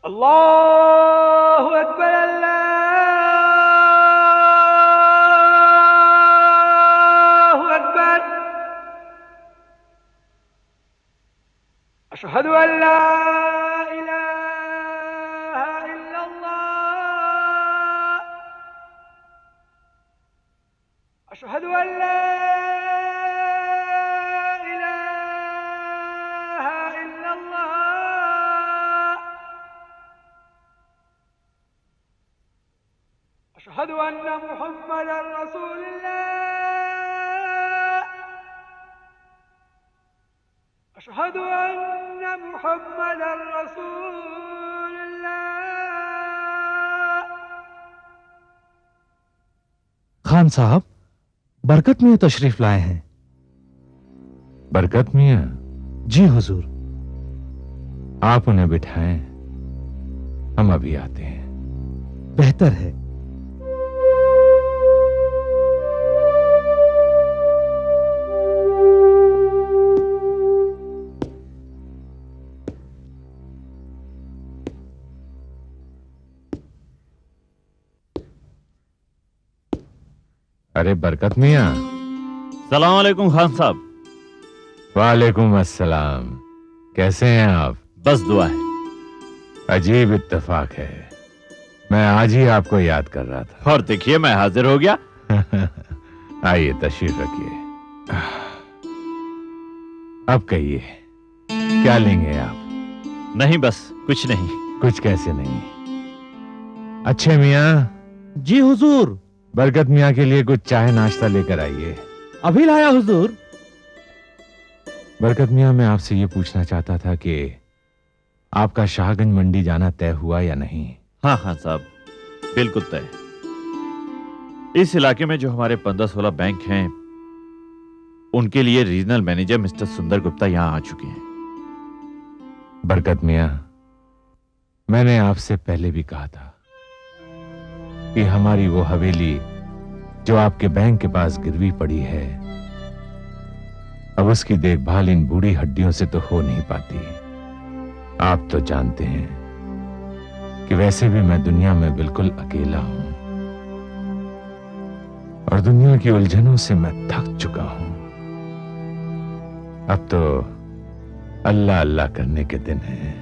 अल्लाहु अकबर अल्लाहु अकबर। अशहदु अल्ला इलाहा इल्लल्लाह। अशहदु अल्ला इलाहा इल्लल्लाह। अशहदु अन्ना मुहम्मदर रसूलुल्लाह। अशहदु अन्ना मुहम्मदर रसूलुल्लाह। खान साहब, बरकत मियां तशरीफ लाए हैं। बरकत मियां? जी हुजूर। आप उन्हें बिठाएं, हम अभी आते हैं। बेहतर है। अरे बरकत मियां। सलाम अलैकुम खान साहब। वालेकुम अस्सलाम। कैसे हैं आप? बस दुआ है। अजीब इत्तेफाक है, मैं आज ही आपको याद कर रहा था। और देखिए मैं हाजिर हो गया। आइए तशरीफ रखिए। अब कहिए, क्या लेंगे आप? नहीं बस कुछ नहीं। कुछ कैसे नहीं? अच्छे मियां। जी हुजूर। बरकत मियां के लिए कुछ चाय नाश्ता लेकर आइए। अभी लाया हुजूर। बरकत मियां, मैं आपसे ये पूछना चाहता था कि आपका शाहगंज मंडी जाना तय हुआ या नहीं? हाँ खान साहब, बिल्कुल तय। इस इलाके में जो हमारे 15-16 बैंक हैं, उनके लिए रीजनल मैनेजर मिस्टर सुंदर गुप्ता यहां आ चुके हैं। बरकत मियां, मैंने आपसे पहले भी कहा था कि हमारी वो हवेली जो आपके बैंक के पास गिरवी पड़ी है, अब उसकी देखभाल इन बूढ़ी हड्डियों से तो हो नहीं पाती। आप तो जानते हैं कि वैसे भी मैं दुनिया में बिल्कुल अकेला हूं और दुनिया की उलझनों से मैं थक चुका हूं। अब तो अल्लाह अल्लाह करने के दिन हैं।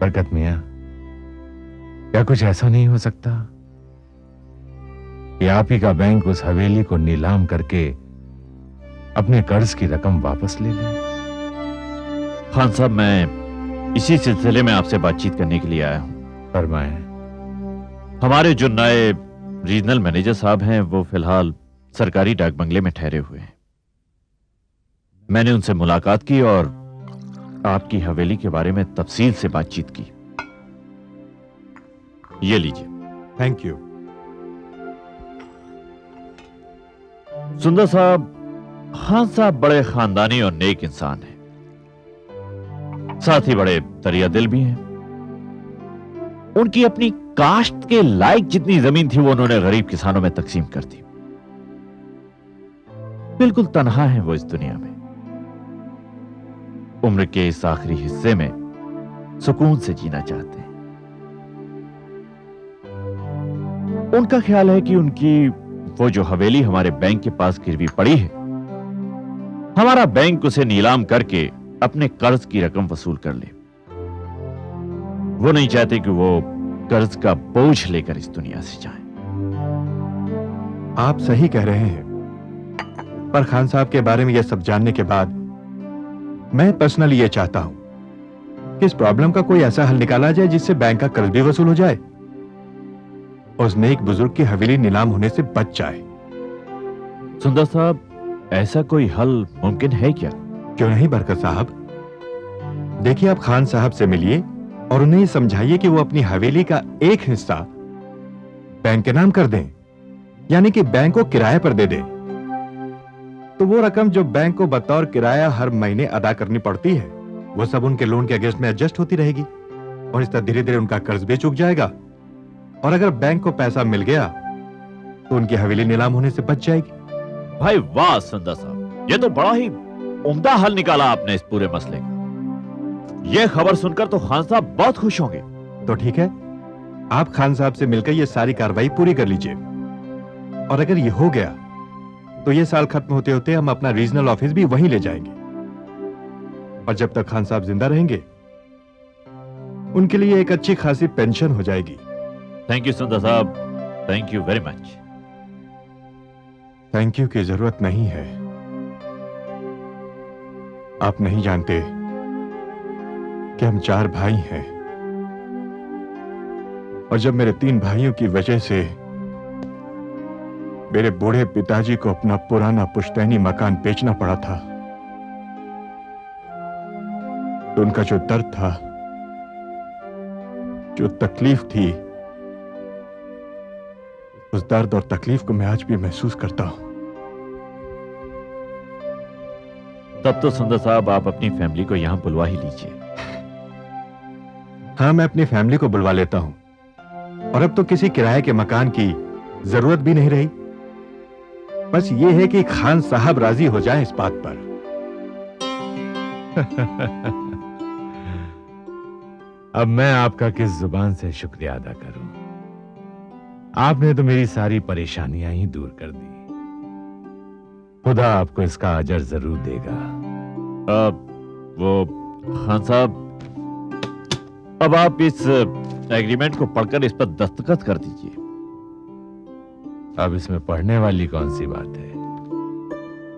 बरकत मियां, क्या कुछ ऐसा नहीं हो सकता कि आप ही का बैंक उस हवेली को नीलाम करके अपने कर्ज की रकम वापस ले लें? खान साहब, मैं इसी सिलसिले में आपसे बातचीत करने के लिए आया हूं। फरमाएं। हमारे जो नए रीजनल मैनेजर साहब हैं, वो फिलहाल सरकारी डाक बंगले में ठहरे हुए हैं। मैंने उनसे मुलाकात की और आपकी हवेली के बारे में तफसील से बातचीत की। ये लीजिए। Thank you. सुंदर साहब, खान साहब बड़े खानदानी और नेक इंसान हैं, साथ ही बड़े दरिया दिल भी हैं। उनकी अपनी काश्त के लायक जितनी जमीन थी वो उन्होंने गरीब किसानों में तकसीम कर दी। बिल्कुल तन्हा है वो इस दुनिया में। उम्र के इस आखिरी हिस्से में सुकून से जीना चाहते हैं। उनका ख्याल है कि उनकी वो जो हवेली हमारे बैंक के पास गिरवी पड़ी है, हमारा बैंक उसे नीलाम करके अपने कर्ज की रकम वसूल कर ले। वो नहीं चाहते कि वो कर्ज का बोझ लेकर इस दुनिया से जाएं। आप सही कह रहे हैं, पर खान साहब के बारे में यह सब जानने के बाद मैं पर्सनली यह चाहता हूं कि इस प्रॉब्लम का कोई ऐसा हल निकाला जाए जिससे बैंक का कर्ज भी वसूल हो जाए और उस नेक बुजुर्ग की हवेली नीलाम होने से बच जाए। सुंदर साहब, ऐसा कोई हल मुमकिन है क्या? क्यों नहीं बरकत साहब। देखिए, आप खान साहब से मिलिए और उन्हें समझाइए कि वो अपनी हवेली का एक हिस्सा बैंक के नाम कर दें, यानी कि बैंक को किराए पर दे दें। तो वो रकम जो बैंक को बतौर किराया हर महीने अदा करनी पड़ती है, वो सब उनके लोन के अगेंस्ट में एडजस्ट होती रहेगी और इस तरह धीरे धीरे उनका कर्ज भी चुक जाएगा। और अगर बैंक को पैसा मिल गया तो उनकी हवेली नीलाम होने से बच जाएगी। भाई वाह सुंदर साहब, ये तो बड़ा ही उम्दा हल निकाला आपने इस पूरे मसले का। यह खबर सुनकर तो खान साहब बहुत खुश होंगे। तो ठीक है, आप खान साहब से मिलकर ये सारी कार्रवाई पूरी कर लीजिए, और अगर ये हो गया तो ये साल खत्म होते होते हम अपना रीजनल ऑफिस भी वहीं ले जाएंगे। और जब तक खान साहब जिंदा रहेंगे उनके लिए एक अच्छी खासी पेंशन हो जाएगी। थैंक यू सुंदर साहब, thank you very much. Thank you की जरूरत नहीं है। आप नहीं जानते कि हम 4 भाई हैं, और जब मेरे 3 भाइयों की वजह से मेरे बूढ़े पिताजी को अपना पुराना पुश्तैनी मकान बेचना पड़ा था, तो उनका जो दर्द था, जो तकलीफ थी, उस दर्द और तकलीफ को मैं आज भी महसूस करता हूं। तब तो सुंदर साहब आप अपनी फैमिली को यहां बुलवा ही लीजिए। हाँ, मैं अपनी फैमिली को बुलवा लेता हूं, और अब तो किसी किराए के मकान की जरूरत भी नहीं रही। बस ये है कि खान साहब राजी हो जाएं इस बात पर। अब मैं आपका किस जुबान से शुक्रिया अदा करूं? आपने तो मेरी सारी परेशानियां ही दूर कर दी। खुदा आपको इसका अजर जरूर देगा। वो खान साहब, अब आप इस एग्रीमेंट को पढ़कर इस पर दस्तखत कर दीजिए। अब इसमें पढ़ने वाली कौन सी बात है?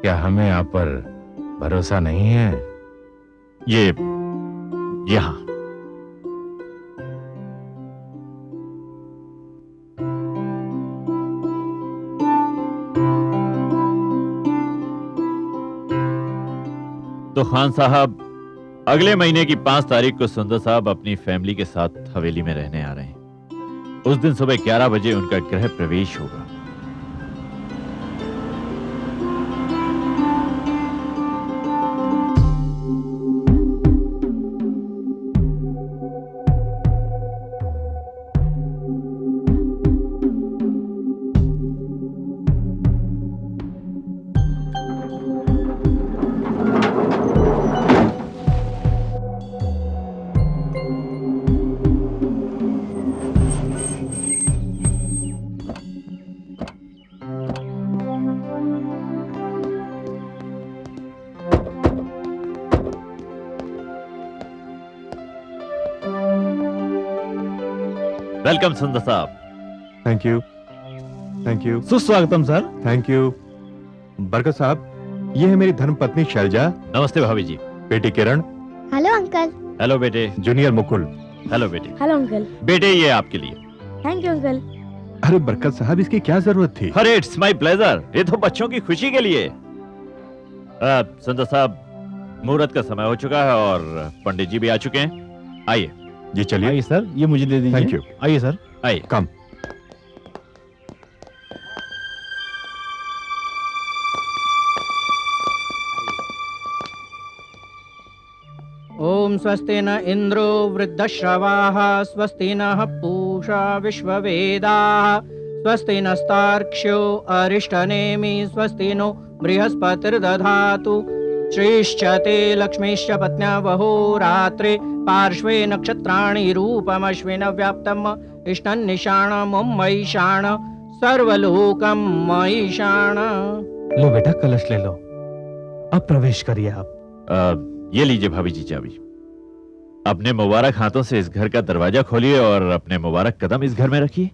क्या हमें आप पर भरोसा नहीं है? ये यहां तो खान साहब, अगले महीने की 5 तारीख को सुंदर साहब अपनी फैमिली के साथ हवेली में रहने आ रहे हैं। उस दिन सुबह 11 बजे उनका गृह प्रवेश होगा। वेलकम सुंदर साहब। थैंक यू, थैंक यू, सुस्वागतम सर। Thank you. बरकत साहब, ये है मेरी धर्मपत्नी शैलजा, नमस्ते भाभी जी। बेटी किरण, हेलो अंकल। हेलो बेटे। जूनियर मुकुल। हेलो बेटे। Hello uncle. बेटे ये आपके लिए। Thank you uncle. अरे बरकत साहब, इसकी क्या जरूरत थी? अरे इट्स माय प्लेजर, ये तो बच्चों की खुशी के लिए। सुंदर साहब, मुहूर्त का समय हो चुका है और पंडित जी भी आ चुके हैं। आइए जी चलिए। आइए सर, ये मुझे दे दीजिए। Thank you. आइए सर। आइए। कम। ओम स्वस्ति न इंद्रो वृद्धश्रवाः स्वस्ति नः पूषा विश्ववेदाः स्वस्ति नस्तार्क्ष्यो अरिष्टनेमि स्वस्ति नो बृहस्पतिर्दधातु श्रीश्च ते लक्ष्मीश्च पत्न्या वहो रात्रे पार्श्वे नक्षत्राणि रूपमश्विन व्याप्तम् इष्टन् निशाणम् मयिषाण सर्वलोकम् मयिषाण। लो बेटा, कलश ले लो। अब प्रवेश करिए आप। ये लीजिए भाभी जी चाबी। अपने मुबारक हाथों से इस घर का दरवाजा खोलिए और अपने मुबारक कदम इस घर में रखिए।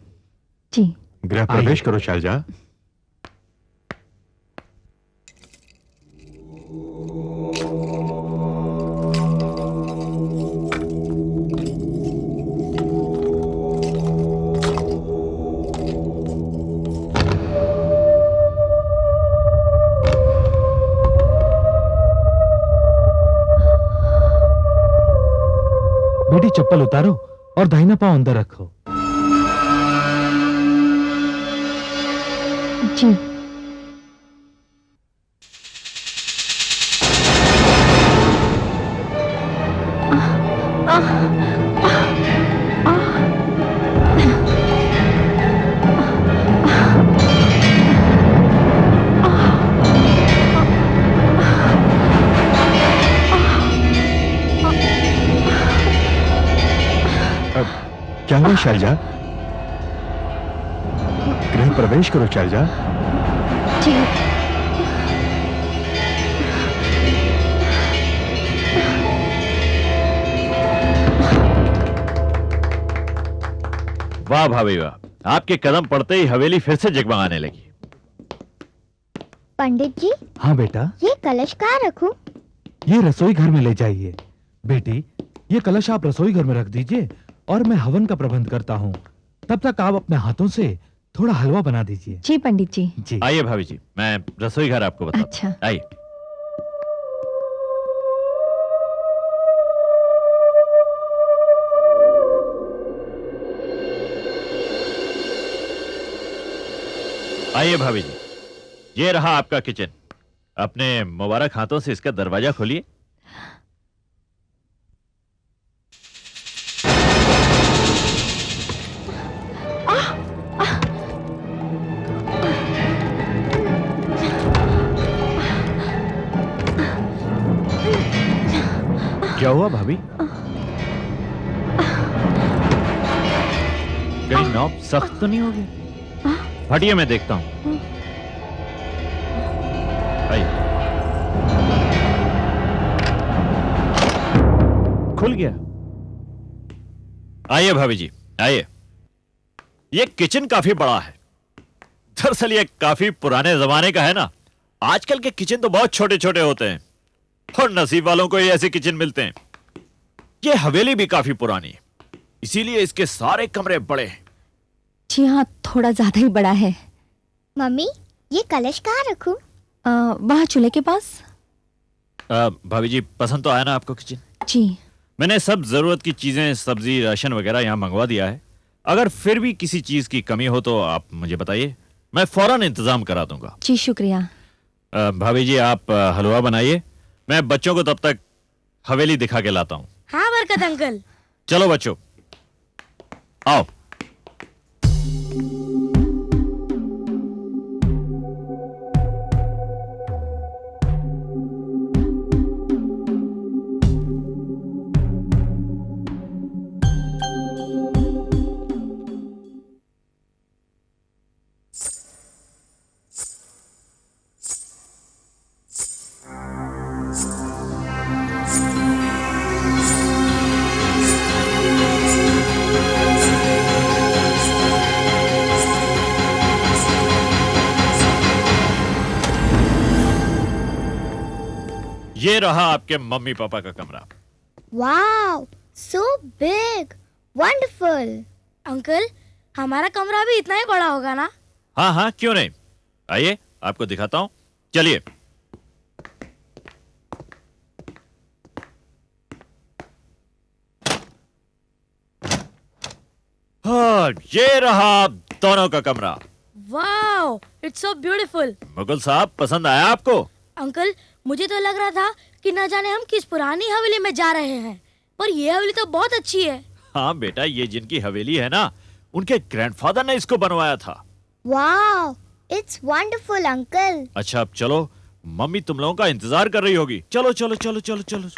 जी। गृह प्रवेश करो शैलजा। बेटी चप्पल उतारो और दाहिना पांव अंदर रखो। जी। शैलजा, गृह प्रवेश करो शैलजा। जी। वाह भाभी वाह, आपके कदम पड़ते ही हवेली फिर से जगमगाने लगी। पंडित जी, हाँ बेटा, ये कलश कहाँ रखूं? ये रसोई घर में ले जाइए। बेटी, ये कलश आप रसोई घर में रख दीजिए और मैं हवन का प्रबंध करता हूँ। तब तक आप अपने हाथों से थोड़ा हलवा बना दीजिए। जी पंडित जी। जी। आइए भाभी जी, मैं रसोई घर आपको बताता अच्छा। हूं। आइए। आइए भाभी जी, ये रहा आपका किचन। अपने मुबारक हाथों से इसका दरवाजा खोलिए। क्या हुआ भाभी? कहीं नॉब सख्त तो नहीं हो गई? हटिए, मैं देखता हूं। आइए। खुल गया। आइए भाभी जी, आइए। ये किचन काफी बड़ा है। दरअसल ये काफी पुराने जमाने का है ना। आजकल के किचन तो बहुत छोटे छोटे होते हैं और नसीब वालों को ही ऐसे किचन मिलते हैं। ये हवेली भी काफी पुरानी है, इसीलिए इसके सारे कमरे बड़े हैं। जी हाँ, थोड़ा ज्यादा ही बड़ा है। मम्मी, ये कलश कहाँ रखूं? वहाँ चूल्हे के पास। भाभी जी, पसंद तो आया ना आपको किचन? जी। मैंने सब जरूरत की चीजें, सब्जी, राशन वगैरह यहाँ मंगवा दिया है। अगर फिर भी किसी चीज की कमी हो तो आप मुझे बताइए, मैं फौरन इंतजाम करा दूंगा। जी शुक्रिया। भाभी जी, आप हलवा बनाइए, मैं बच्चों को तब तक हवेली दिखा के लाता हूँ। हाँ बरकत अंकल। चलो बच्चों, आओ। ये रहा आपके मम्मी पापा का कमरा। Wow, so big, wonderful. Uncle, हमारा कमरा भी इतना ही बड़ा होगा ना? हाँ हाँ, क्यों नहीं। आइए, आपको दिखाता हूं। चलिए। हाँ, ये रहा दोनों का कमरा। Wow, it's so beautiful. Mughal साहब, पसंद आया आपको? अंकल, मुझे तो लग रहा था कि न जाने हम किस पुरानी हवेली में जा रहे हैं, पर ये हवेली तो बहुत अच्छी है। हाँ बेटा, ये जिनकी हवेली है ना, उनके ग्रैंडफादर ने इसको बनवाया था। Wow, it's wonderful uncle. अच्छा, अब चलो, मम्मी तुम लोगों का इंतजार कर रही होगी। चलो चलो चलो चलो चलो।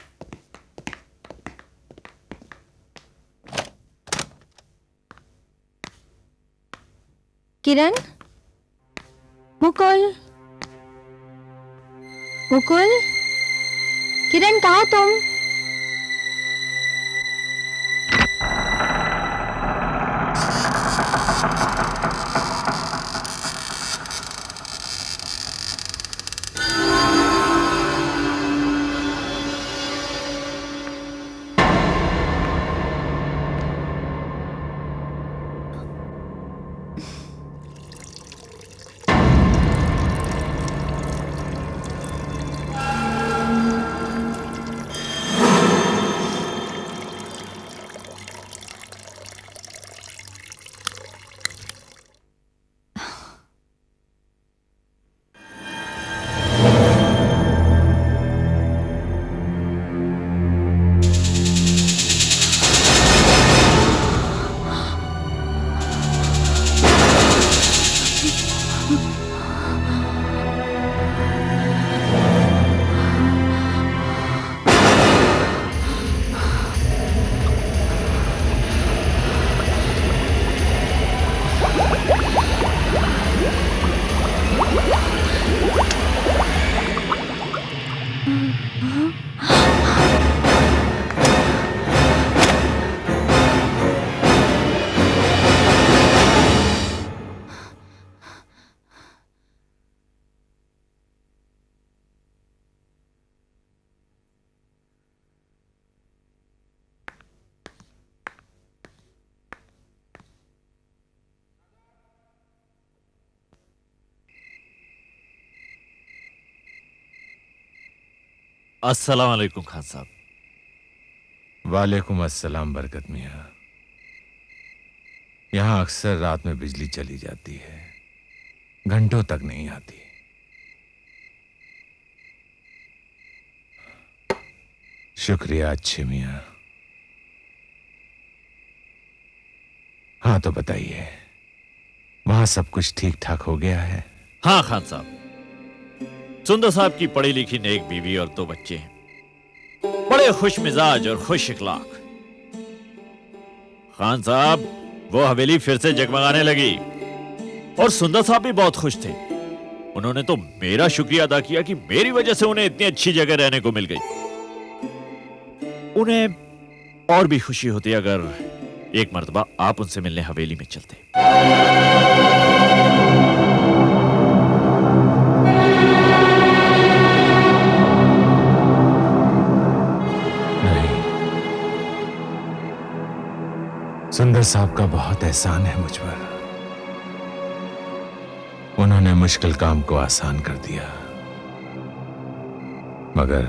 किरण, मुकुल, मुकुल, किरण, कहाँ तुम? अस्सलाम वालेकुम खान साहब। वालेकुम अस्सलाम बरकत मियां। यहां अक्सर रात में बिजली चली जाती है, घंटों तक नहीं आती। शुक्रिया अच्छे मियां। हाँ तो बताइए, वहां सब कुछ ठीक ठाक हो गया है? हाँ खान साहब, सुंदर साहब की पढ़ी लिखी नेक बीवी और 2 बच्चे हैं, बड़े खुश मिजाज और खुश इखलाक। खान साहब, वो हवेली फिर से जगमगाने लगी और सुंदर साहब भी बहुत खुश थे। उन्होंने तो मेरा शुक्रिया अदा किया कि मेरी वजह से उन्हें इतनी अच्छी जगह रहने को मिल गई। उन्हें और भी खुशी होती अगर एक मर्तबा आप उनसे मिलने हवेली में चलते। नहीं, सुंदर साहब का बहुत एहसान है मुझ पर। उन्होंने मुश्किल काम को आसान कर दिया, मगर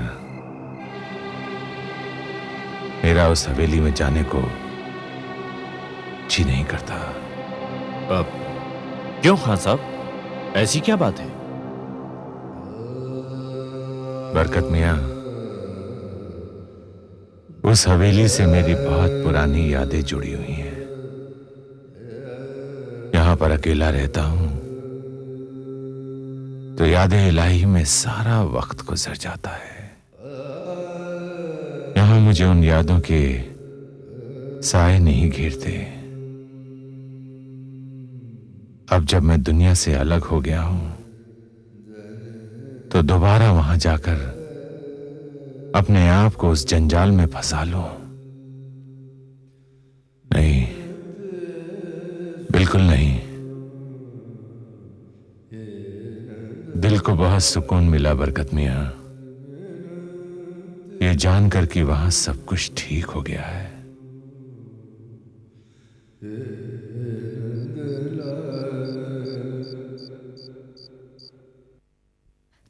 मेरा उस हवेली में जाने को जी नहीं करता। अब क्यों खान साहब, ऐसी क्या बात है? बरकत मियां, उस हवेली से मेरी बहुत पुरानी यादें जुड़ी हुई हैं। यहां पर अकेला रहता हूं तो यादें इलाही में सारा वक्त गुजर जाता है। यहां मुझे उन यादों के साए नहीं घेरते। अब जब मैं दुनिया से अलग हो गया हूं तो दोबारा वहां जाकर अपने आप को उस जंजाल में फंसा लूं? नहीं, बिल्कुल नहीं। दिल को बहुत सुकून मिला बरकत मियां, ये जानकर कि वहां सब कुछ ठीक हो गया है।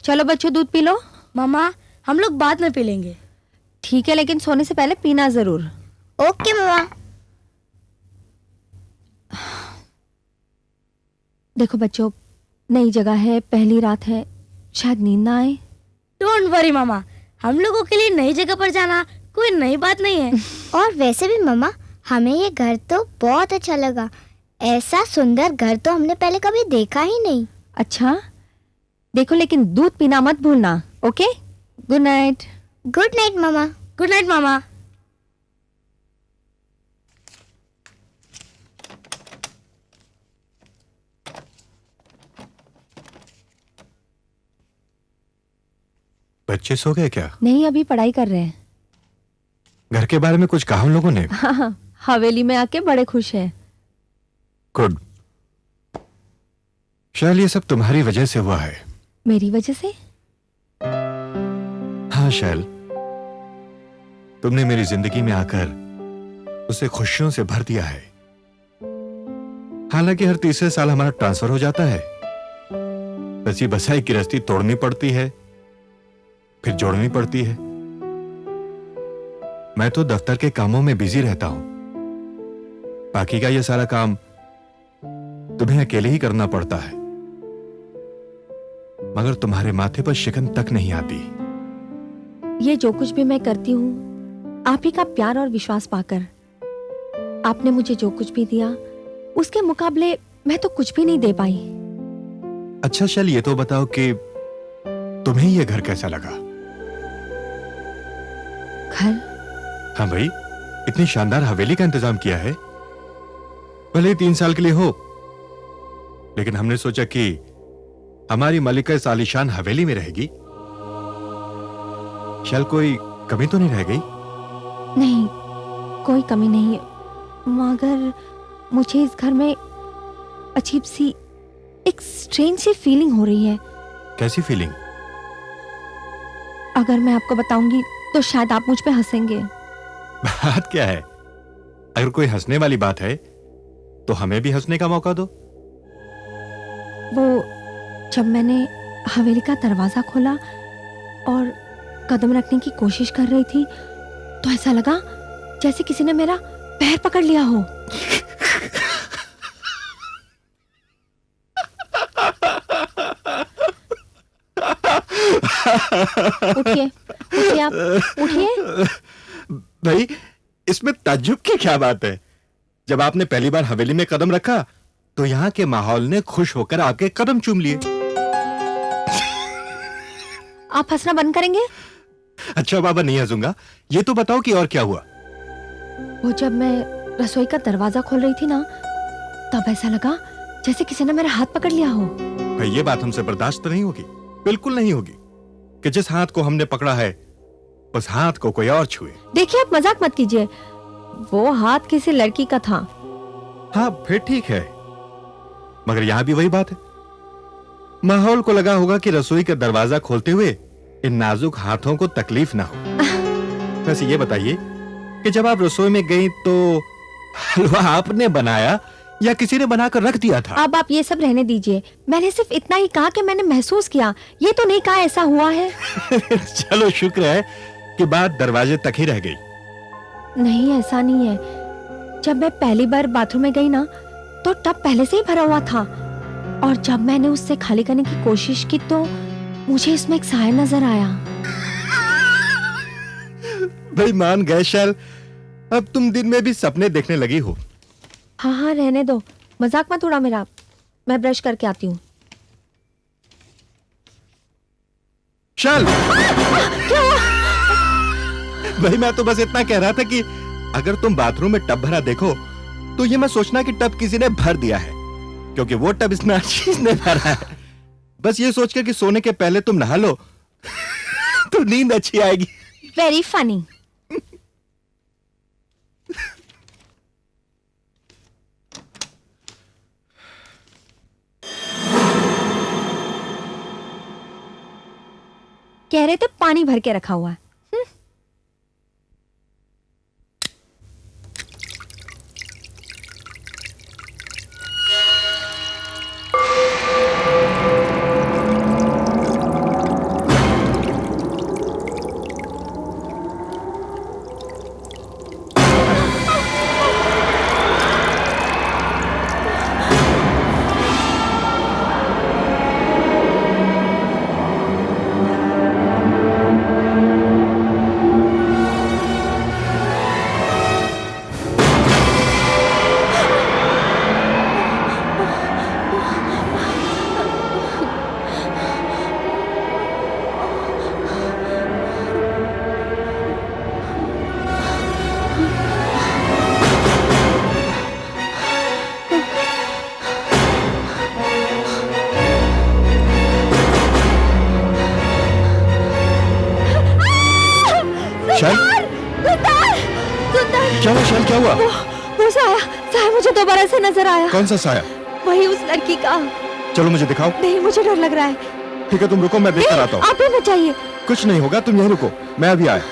चलो बच्चों, दूध पी लो। मामा, हम लोग बाद में पी लेंगे। ठीक है, लेकिन सोने से पहले पीना जरूर। ओके मामा। देखो बच्चों, नई जगह है, पहली रात है, शायद नींद ना आए। डोंट वरी मामा, हम लोगों के लिए नई जगह पर जाना कोई नई बात नहीं है। और वैसे भी मामा, हमें ये घर तो बहुत अच्छा लगा। ऐसा सुंदर घर तो हमने पहले कभी देखा ही नहीं। अच्छा, देखो लेकिन दूध पीना मत भूलना। Okay, good night. Good night मामा। गुड नाइट मामा। बच्चे सो गए क्या? नहीं, अभी पढ़ाई कर रहे हैं। घर के बारे में कुछ कहा उन लोगों ने? हाँ, हवेली में आके बड़े खुश हैं। गुड। शायद ये सब तुम्हारी वजह से हुआ है। मेरी वजह से? हाँ शैल, तुमने मेरी जिंदगी में आकर उसे खुशियों से भर दिया है। हालांकि हर तीसरे साल हमारा ट्रांसफर हो जाता है। बसी बसाई की रस्सी तोड़नी पड़ती है, फिर जोड़नी पड़ती है। मैं तो दफ्तर के कामों में बिजी रहता हूं। बाकी का ये सारा काम तुम्हें अकेले ही करना पड़ता है। मगर तुम्हारे माथे पर शिकन तक नहीं आती। ये जो कुछ भी मैं करती हूँ आप ही का प्यार और विश्वास पाकर। आपने मुझे जो कुछ भी दिया उसके मुकाबले मैं तो कुछ भी नहीं दे पाई। अच्छा शैल, ये तो बताओ कि तुम्हें ये घर कैसा लगा? घर? हाँ भाई, इतनी शानदार हवेली का इंतजाम किया है। भले ही 3 साल के लिए हो, लेकिन हमने सोचा कि हमारी मलिका इस आलीशान हवेली में रहेगी। शैल, कोई कमी तो नहीं रह गई? नहीं, कोई कमी नहीं, मगर मुझे इस घर में अजीब सी, एक स्ट्रेंज सी फीलिंग हो रही है। कैसी फीलिंग? अगर मैं आपको बताऊंगी तो शायद आप मुझ पे हंसेंगे। बात क्या है? अगर कोई हंसने वाली बात है तो हमें भी हंसने का मौका दो। वो जब मैंने हवेली का दरवाजा खोला और कदम रखने की कोशिश कर रही थी तो ऐसा लगा जैसे किसी ने मेरा पैर पकड़ लिया हो। उठिए, उठिए आप, उठिए। भाई, इसमें ताज्जुब की क्या बात है? जब आपने पहली बार हवेली में कदम रखा तो यहाँ के माहौल ने खुश होकर आपके कदम चूम लिए। आप हंसना बंद करेंगे? अच्छा बाबा, नहीं हंसूंगा। ये तो बताओ कि और क्या हुआ? वो जब मैं रसोई का दरवाजा खोल रही थी ना, तब ऐसा लगा जैसे किसी ने मेरा हाथ पकड़ लिया हो। भाई, ये बात हमसे बर्दाश्त नहीं होगी, बिल्कुल नहीं होगी कि जिस हाथ को हमने पकड़ा है उस हाथ को कोई और छुए। देखिए, आप मजाक मत कीजिए, वो हाथ किसी लड़की का था। हाँ, फिर ठीक है, मगर यहां भी वही बात है। माहौल को लगा होगा कि रसोई का दरवाजा खोलते हुए इन नाजुक हाथों को तकलीफ ना हो। वैसे ये बताइए कि जब आप रसोई में गई तो हलवा आपने बनाया या किसी ने बनाकर रख दिया था? अब आप ये सब रहने दीजिए। मैंने सिर्फ इतना ही कहा कि मैंने महसूस किया, ये तो नहीं कहा ऐसा हुआ है। चलो, शुक्र है कि बात दरवाजे तक ही रह गई। नहीं, ऐसा नहीं है। जब मैं पहली बार बाथरूम में गई ना, तो टब पहले से ही भरा हुआ था, और जब मैंने उससे खाली करने की कोशिश की तो मुझे इसमें एक साया नजर आया। भाई, मान गए शैल, अब तुम दिन में भी सपने देखने लगी हो। हाँ हाँ, रहने दो, मजाक मत उड़ा मेरा। मैं ब्रश करके आती हूँ। शैल! भाई, मैं तो बस इतना कह रहा था कि अगर तुम बाथरूम में टब भरा देखो तो ये मत सोचना कि टब किसी ने भर दिया है, क्योंकि वो टब इस नाचीज ने भरा है। बस ये सोचकर कि सोने के पहले तुम नहा लो तो नींद अच्छी आएगी। Very funny. कह रहे थे पानी भर के रखा हुआ है। क्या हुआ शैल, क्या हुआ? वो साया मुझे दोबारा से नजर आया। कौन सा साया? वही उस लड़की का। चलो मुझे दिखाओ। नहीं, मुझे डर लग रहा है। ठीक है, तुम रुको, मैं देखकर आता हूँ। आप ही बचाइए। कुछ नहीं होगा, तुम यहीं रुको, मैं अभी आया।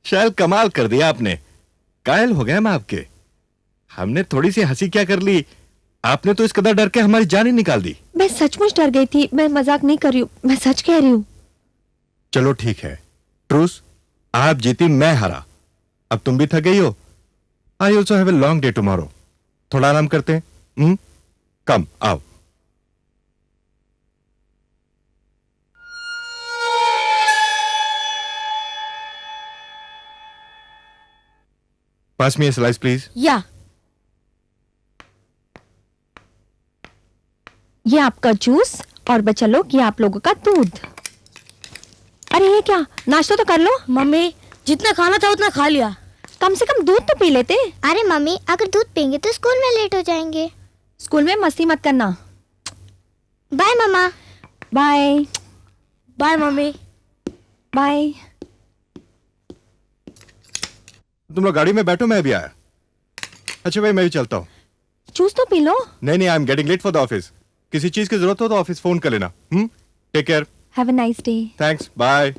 शैल, कमाल कर दिया आपने, कायल हो गए हम आपके। हमने थोड़ी सी हंसी क्या कर ली, आपने तो इस कदर डर के हमारी जान ही निकाल दी। मैं सचमुच डर गई थी, मैं मजाक नहीं कर रही हूँ, मैं सच कह रही हूँ। चलो ठीक है, ट्रूस, आप जीती, मैं हारा। अब तुम भी थक गई हो। I also have a long day tomorrow. थोड़ा आराम करते हैं। कम, आओ। पास में ये स्लाइस प्लीज। या ये आपका जूस और बच्चा लोग ये आप लोगों का दूध। अरे ये क्या, नाश्ता तो कर लो। मम्मी, जितना खाना था उतना खा लिया। कम से कम दूध तो पी लेते। अरे मम्मी, अगर दूध पियेंगे तो स्कूल में लेट हो जाएंगे। स्कूल में मस्ती मत करना। बाय मम्मा। Bye bye mummy. बाय। तुम लोग गाड़ी में बैठो, मैं अभी आया। अच्छा भाई, मैं भी चलता हूँ। जूस तो पी लो। नहीं, I am getting late for the office. किसी चीज की जरूरत हो तो ऑफिस फोन कर लेना। Take care. Have a nice day. Thanks, bye.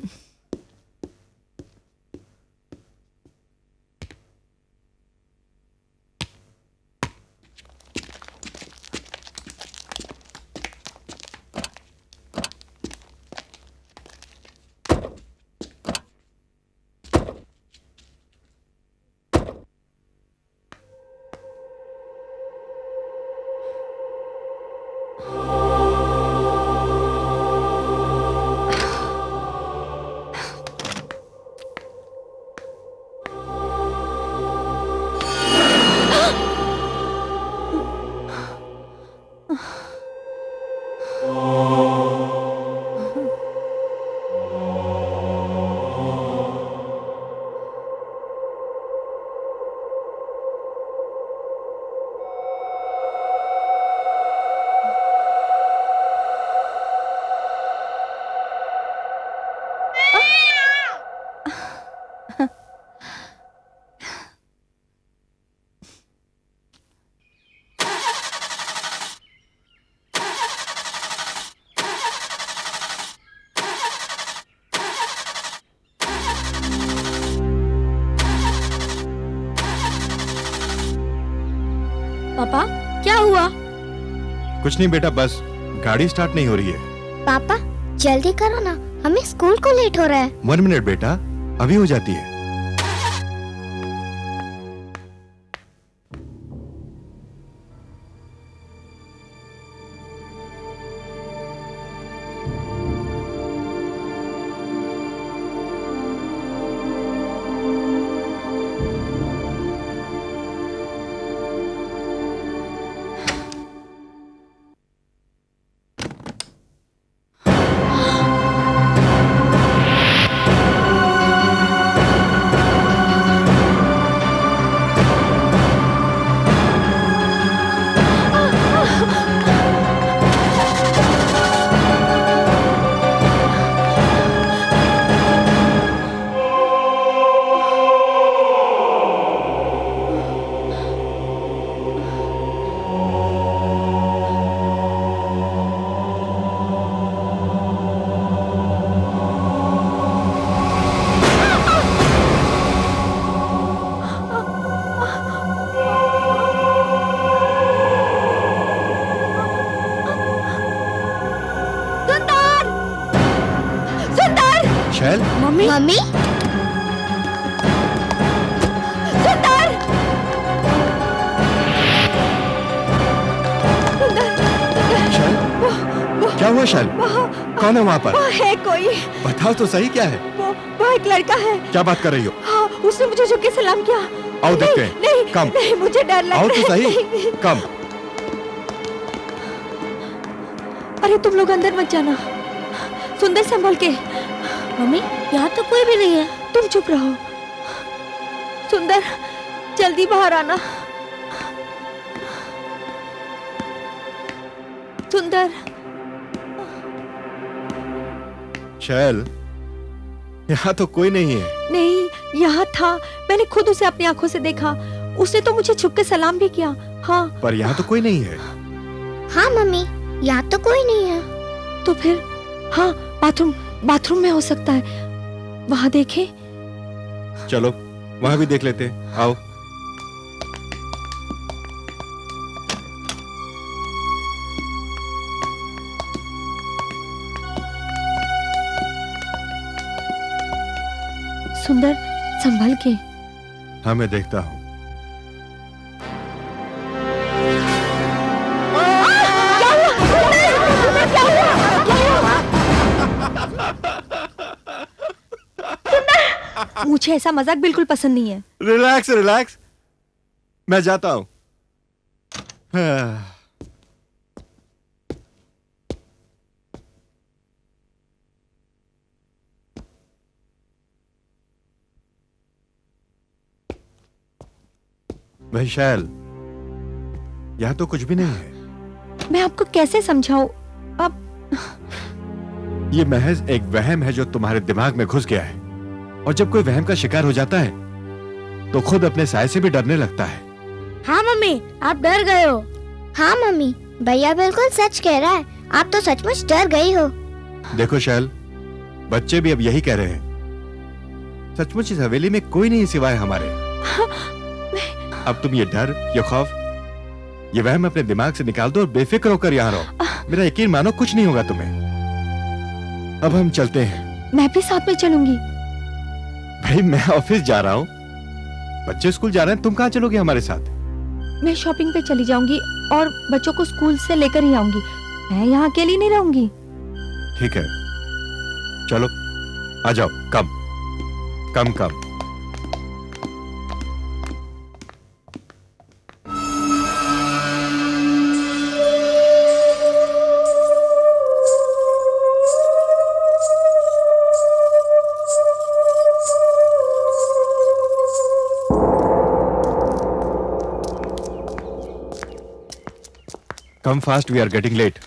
पापा क्या हुआ? कुछ नहीं बेटा, बस गाड़ी स्टार्ट नहीं हो रही है। पापा जल्दी करो ना, हमें स्कूल को लेट हो रहा है। 1 मिनट बेटा, अभी हो जाती है। शैल, मम्मी मम्मी शैल, क्या हुआ शैल? कौन है वहाँ पर? है कोई, बताओ तो सही, क्या है? वो एक लड़का है। क्या बात कर रही हो? हाँ, उसने मुझे झुक के सलाम किया। आओ देखते हैं। नहीं, कम। नहीं, मुझे डर लग आओ रहा है। तो सही, नहीं। कम। अरे तुम लोग अंदर मत जाना, सुंदर संभल के। मम्मी यहाँ तो कोई भी नहीं है। तुम चुप रहो। सुंदर जल्दी बाहर आना। सुंदर। शैल, यहाँ तो कोई नहीं है। नहीं, यहाँ था, मैंने खुद उसे अपनी आंखों से देखा। उसने तो मुझे छुप के सलाम भी किया। हाँ, पर यहाँ तो कोई नहीं है। हाँ मम्मी, यहाँ तो कोई नहीं है। तो फिर हाँ, बाथरूम में हो सकता है। वहां देखें। चलो वहां भी देख लेते हैं, आओ। सुंदर संभल के। हाँ मैं देखता हूँ। मुझे ऐसा मजाक बिल्कुल पसंद नहीं है। रिलैक्स रिलैक्स, मैं जाता हूँ। भाई शैल, यहाँ तो कुछ भी नहीं है। मैं आपको कैसे समझाऊं? अब ये महज एक वहम है जो तुम्हारे दिमाग में घुस गया है, और जब कोई वहम का शिकार हो जाता है तो खुद अपने साय से भी डरने लगता है। हाँ मम्मी, आप डर गए हो। हाँ मम्मी, भैया बिल्कुल सच कह रहा है, आप तो सचमुच डर गई हो। देखो शैल, बच्चे भी अब यही कह रहे हैं। सचमुच इस हवेली में कोई नहीं सिवाय हमारे। अब तुम ये डर, ये खौफ, ये वहम अपने दिमाग से निकाल दो और बेफिक्र होकर यहाँ रहो। मेरा यकीन मानो, कुछ नहीं होगा तुम्हें। अब हम चलते हैं। मैं भी साथ में चलूंगी। भाई मैं ऑफिस जा रहा हूँ, बच्चे स्कूल जा रहे हैं, तुम कहाँ चलोगे हमारे साथ? मैं शॉपिंग पे चली जाऊंगी और बच्चों को स्कूल से लेकर ही आऊंगी। मैं यहाँ अकेली नहीं रहूंगी। ठीक है, चलो आ जाओ। Come come come. Come fast, we are getting late.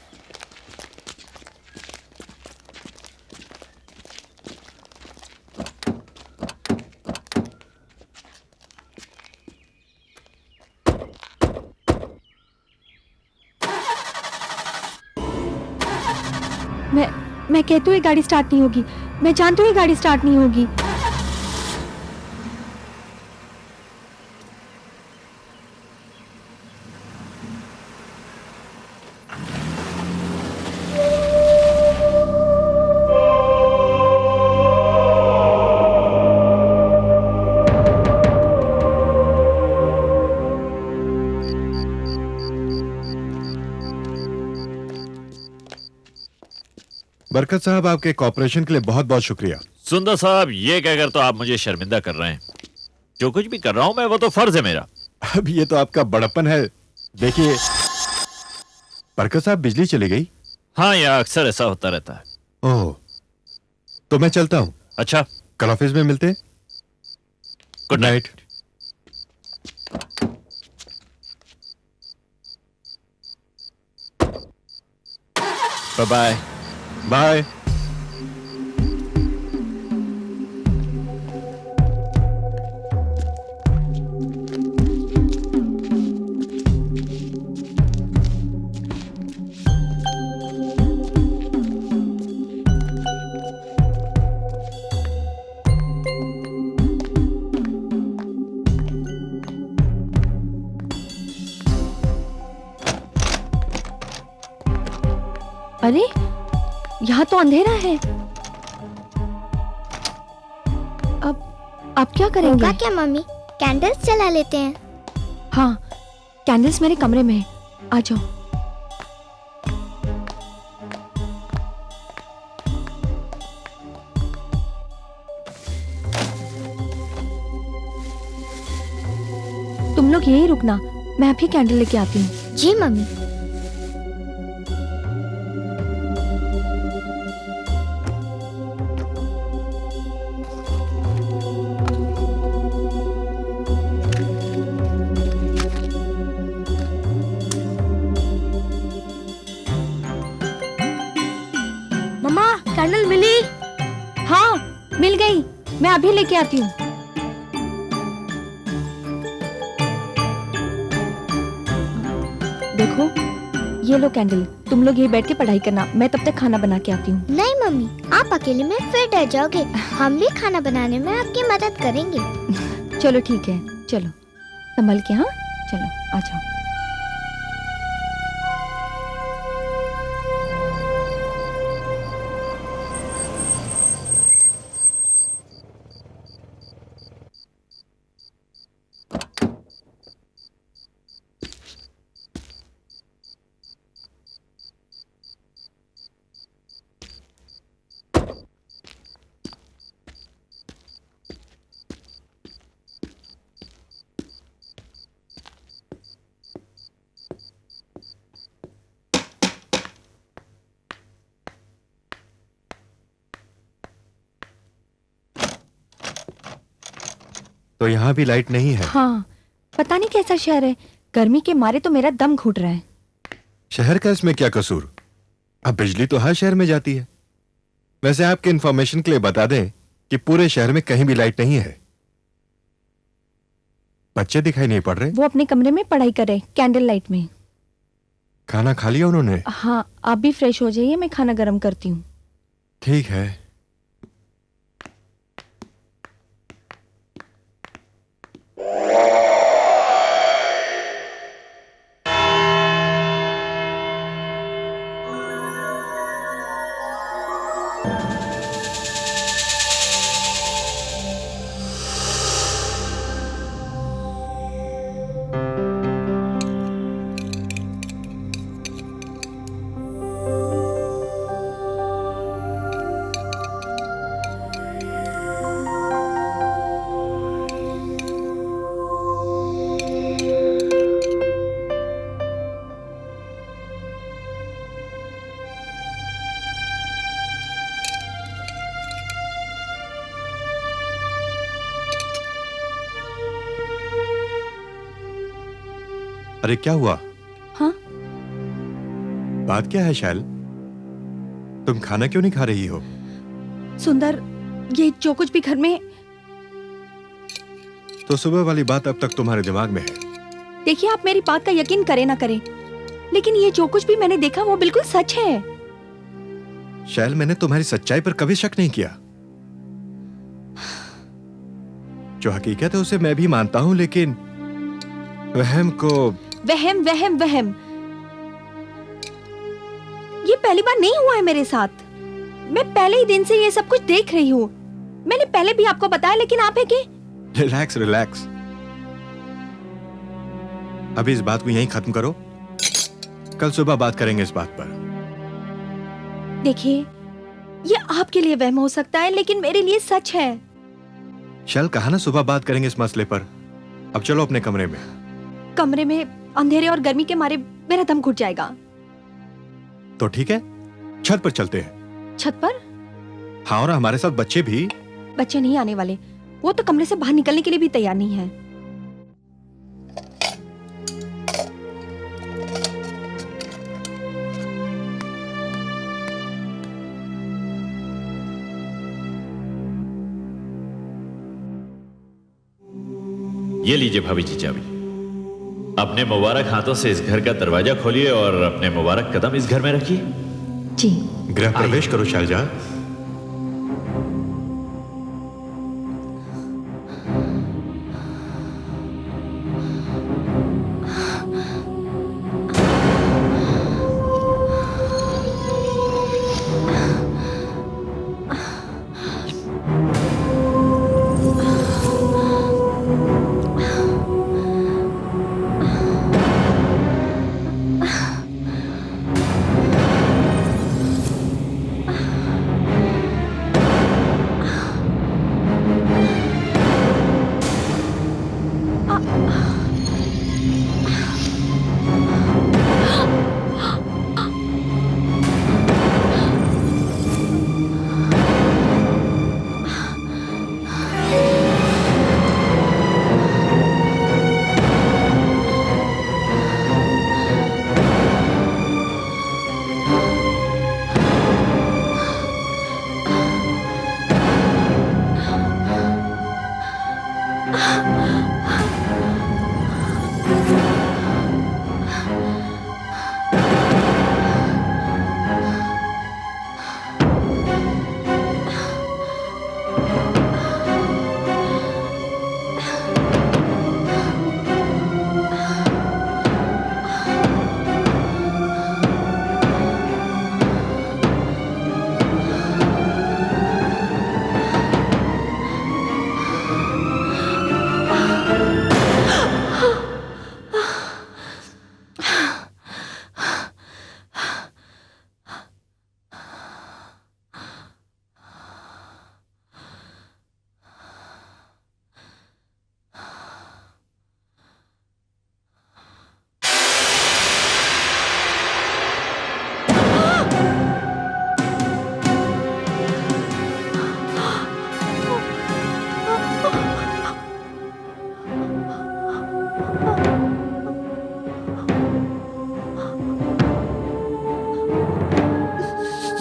मैं कहती हूँ ये गाड़ी स्टार्ट नहीं होगी। मैं जानती हूँ ये गाड़ी स्टार्ट नहीं होगी। बरकत साहब, आपके कॉपरेशन के लिए बहुत बहुत शुक्रिया। सुंदर साहब, ये कहकर तो आप मुझे शर्मिंदा कर रहे हैं। जो कुछ भी कर रहा हूं मैं, वो तो फर्ज है मेरा। अब ये तो आपका बड़प्पन है। देखिए बरकत साहब, बिजली चली गई। हाँ, यह अक्सर ऐसा होता रहता है। ओह, तो मैं चलता हूँ। अच्छा, कल ऑफिस में मिलते हैं। Good night. Bye bye. Bye. अरे यहाँ तो अंधेरा है। अब क्या करेंगे? होगा क्या मम्मी, कैंडल्स जला लेते हैं। हाँ, कैंडल्स मेरे कमरे में है। आ जाओ। तुम लोग यही रुकना, मैं अभी कैंडल लेके आती हूँ। जी मम्मी। मम्मा, कैंडल मिली? हाँ, मिल गई। मैं अभी लेके आती हूँ। देखो, ये लो कैंडल। तुम लोग यही बैठ के पढ़ाई करना, मैं तब तक खाना बना के आती हूँ। नहीं मम्मी, आप अकेले में फिर डर जाओगे। हम भी खाना बनाने में आपकी मदद करेंगे। चलो ठीक है, चलो संभल के। हाँ चलो, आ जाओ। तो यहाँ भी लाइट नहीं है। हाँ, पता नहीं कैसा शहर है। गर्मी के मारे तो मेरा दम घुट रहा है। शहर का इसमें क्या कसूर? अब बिजली तो हर शहर में जाती है। वैसे आपके इंफॉर्मेशन के लिए बता दें कि पूरे शहर में कहीं भी लाइट नहीं है। बच्चे दिखाई नहीं पड़ रहे। वो अपने कमरे में पढ़ाई कर रहे, कैंडल लाइट में। खाना खा लिया उन्होंने? हाँ, आप भी फ्रेश हो जाइए, मैं खाना गर्म करती हूँ। ठीक है। अरे क्या हुआ? हाँ, बात क्या है शैल? तुम खाना क्यों नहीं खा रही हो? सुंदर, ये जो कुछ भी घर में। तो सुबह वाली बात अब तक तुम्हारे दिमाग में है? देखिए, आप मेरी बात का यकीन करें ना करें, लेकिन ये जो कुछ भी मैंने देखा वो बिल्कुल सच है। शैल, मैंने तुम्हारी सच्चाई पर कभी शक नहीं किया। जो हकीकत है उसे मैं भी मानता हूं, लेकिन वहम को वहम वहम वहम, ये पहली बार नहीं हुआ है मेरे साथ। मैं पहले ही दिन से ये सब कुछ देख रही हूँ। मैंने पहले भी आपको बताया, लेकिन आप है कि रिलैक्स रिलैक्स। अभी इस बात को यहीं खत्म करो, कल सुबह बात करेंगे इस बात पर। देखिए, ये आपके लिए वहम हो सकता है, लेकिन मेरे लिए सच है। शैल, कहा ना सुबह बात करेंगे इस मसले पर। अब चलो अपने कमरे में। कमरे में अंधेरे और गर्मी के मारे मेरा दम घुट जाएगा। तो ठीक है, छत पर चलते हैं। छत पर? हाँ, और हमारे साथ बच्चे भी। बच्चे नहीं आने वाले, वो तो कमरे से बाहर निकलने के लिए भी तैयार नहीं है। ये लीजिए भाभी जी चाबी। अपने मुबारक हाथों से इस घर का दरवाजा खोलिए और अपने मुबारक कदम इस घर में रखिए। जी। गृह प्रवेश करो शैलजा।